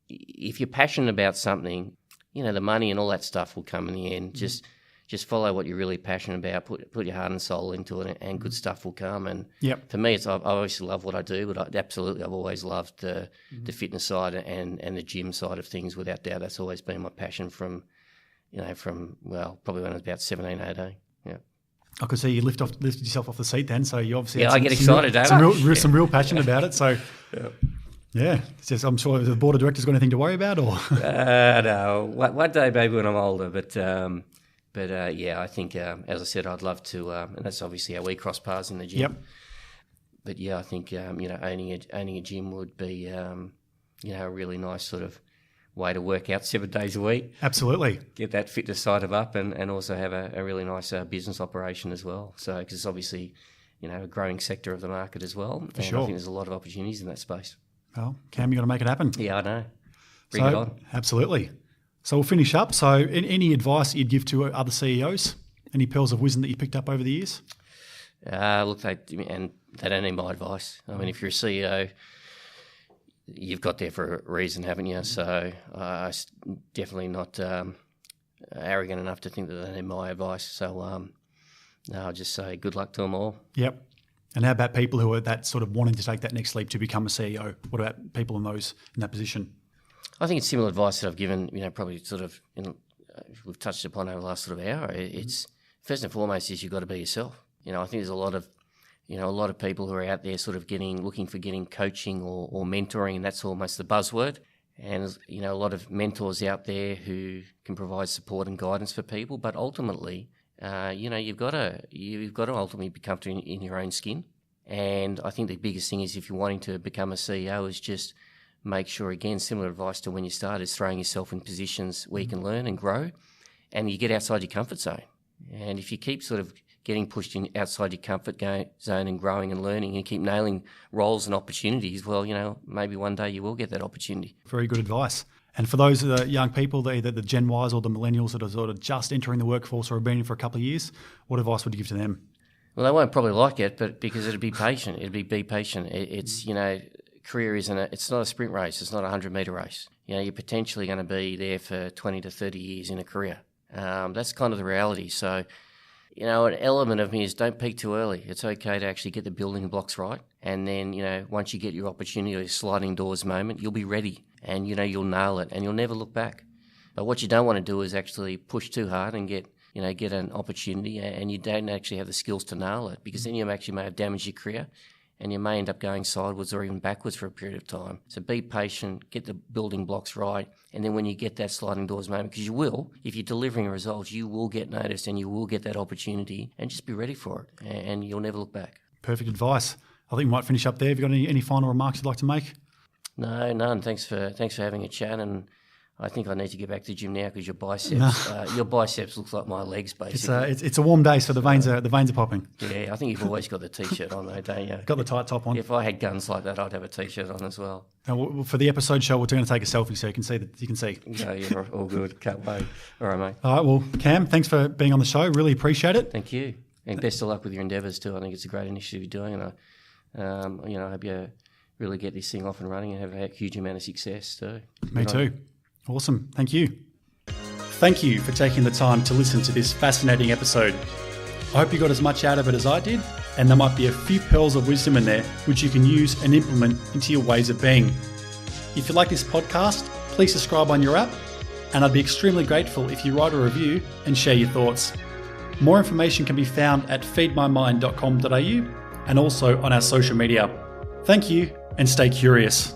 [SPEAKER 2] if you're passionate about something, the money and all that stuff will come in the end. Just follow what you're really passionate about, put your heart and soul into it, and good stuff will come. And
[SPEAKER 1] Yep.
[SPEAKER 2] for me, I obviously love what I do, but I've always loved the fitness side and the gym side of things. Without doubt, that's always been my passion from probably when I was about 17, 18. Yeah.
[SPEAKER 1] I could see you lifted yourself off the seat then, so you obviously
[SPEAKER 2] I get excited, don't I?
[SPEAKER 1] some real passion about it. So yeah, it's just, I'm sure the board of directors got anything to worry about, or
[SPEAKER 2] no, one day maybe when I'm older, but yeah, I think as I said, I'd love to, and that's obviously how we cross paths in the gym.
[SPEAKER 1] Yep.
[SPEAKER 2] But yeah, I think owning a gym would be a really nice sort of way to work out 7 days a week.
[SPEAKER 1] Absolutely.
[SPEAKER 2] Get that fitness side of up and also have a really nice business operation as well. So, because it's obviously, a growing sector of the market as well.
[SPEAKER 1] For sure.
[SPEAKER 2] I think there's a lot of opportunities in that space.
[SPEAKER 1] Well, Cam, you got to make it happen.
[SPEAKER 2] Yeah, I know. Bring it on.
[SPEAKER 1] Absolutely. So we'll finish up. So any advice you'd give to other CEOs? Any pearls of wisdom that you picked up over the years?
[SPEAKER 2] Look, they don't need my advice. I mean, if you're a CEO, you've got there for a reason, haven't you? So I'm definitely not arrogant enough to think that they need my advice. So no, I'll just say good luck to them all.
[SPEAKER 1] Yep. And how about people who are that sort of wanting to take that next leap to become a CEO? What about people in that position?
[SPEAKER 2] I think it's similar advice that I've given, probably sort of, we've touched upon over the last sort of hour. It's first and foremost is you've got to be yourself. I think there's a lot of people who are out there sort of looking for coaching or mentoring, and that's almost the buzzword. And, a lot of mentors out there who can provide support and guidance for people, but ultimately, you've got to ultimately be comfortable in your own skin. And I think the biggest thing is if you're wanting to become a CEO is just make sure, again, similar advice to when you start, is throwing yourself in positions where you can learn and grow and you get outside your comfort zone. And if you keep sort of getting pushed in outside your comfort zone and growing and learning and keep nailing roles and opportunities, well, maybe one day you will get that opportunity.
[SPEAKER 1] Very good advice. And for those young people, either the Gen Ys or the millennials that are sort of just entering the workforce or have been in for a couple of years, what advice would you give to them?
[SPEAKER 2] Well, they won't probably like it, but because it'd be patient. Be patient. It's, career it's not a sprint race. It's not a 100-metre race. You're potentially going to be there for 20 to 30 years in a career. That's kind of the reality. So You know, an element of me is don't peak too early. It's okay to actually get the building blocks right. And then, you know, once you get your opportunity, your sliding doors moment, you'll be ready and, you know, you'll nail it and you'll never look back. But what you don't want to do is actually push too hard and get an opportunity and you don't actually have the skills to nail it, because then you actually may have damaged your career and you may end up going sideways or even backwards for a period of time. So be patient, get the building blocks right, and then when you get that sliding doors moment, because you will, if you're delivering results, you will get noticed and you will get that opportunity, and just be ready for it and you'll never look back.
[SPEAKER 1] Perfect advice. I think we might finish up there. Have you got any final remarks you'd like to make?
[SPEAKER 2] No, none. Thanks for having a chat, and I think I need to get back to the gym now because your biceps looks like my legs, basically.
[SPEAKER 1] It's a warm day, so the veins are popping.
[SPEAKER 2] Yeah, I think you've always got the t-shirt on though, don't you?
[SPEAKER 1] Got the tight top on.
[SPEAKER 2] If I had guns like that, I'd have a t-shirt on as well.
[SPEAKER 1] Now, for the episode show, we're going to take a selfie so you can see.
[SPEAKER 2] No, you're all good. Can't wait. All right, mate.
[SPEAKER 1] All right, well, Cam, thanks for being on the show. Really appreciate it.
[SPEAKER 2] Thank you, and best of luck with your endeavours too. I think it's a great initiative you're doing, and I hope you really get this thing off and running and have a huge amount of success too.
[SPEAKER 1] Me too. Awesome. Thank you. Thank you for taking the time to listen to this fascinating episode. I hope you got as much out of it as I did, and there might be a few pearls of wisdom in there which you can use and implement into your ways of being. If you like this podcast, please subscribe on your app, and I'd be extremely grateful if you write a review and share your thoughts. More information can be found at feedmymind.com.au and also on our social media. Thank you, and stay curious.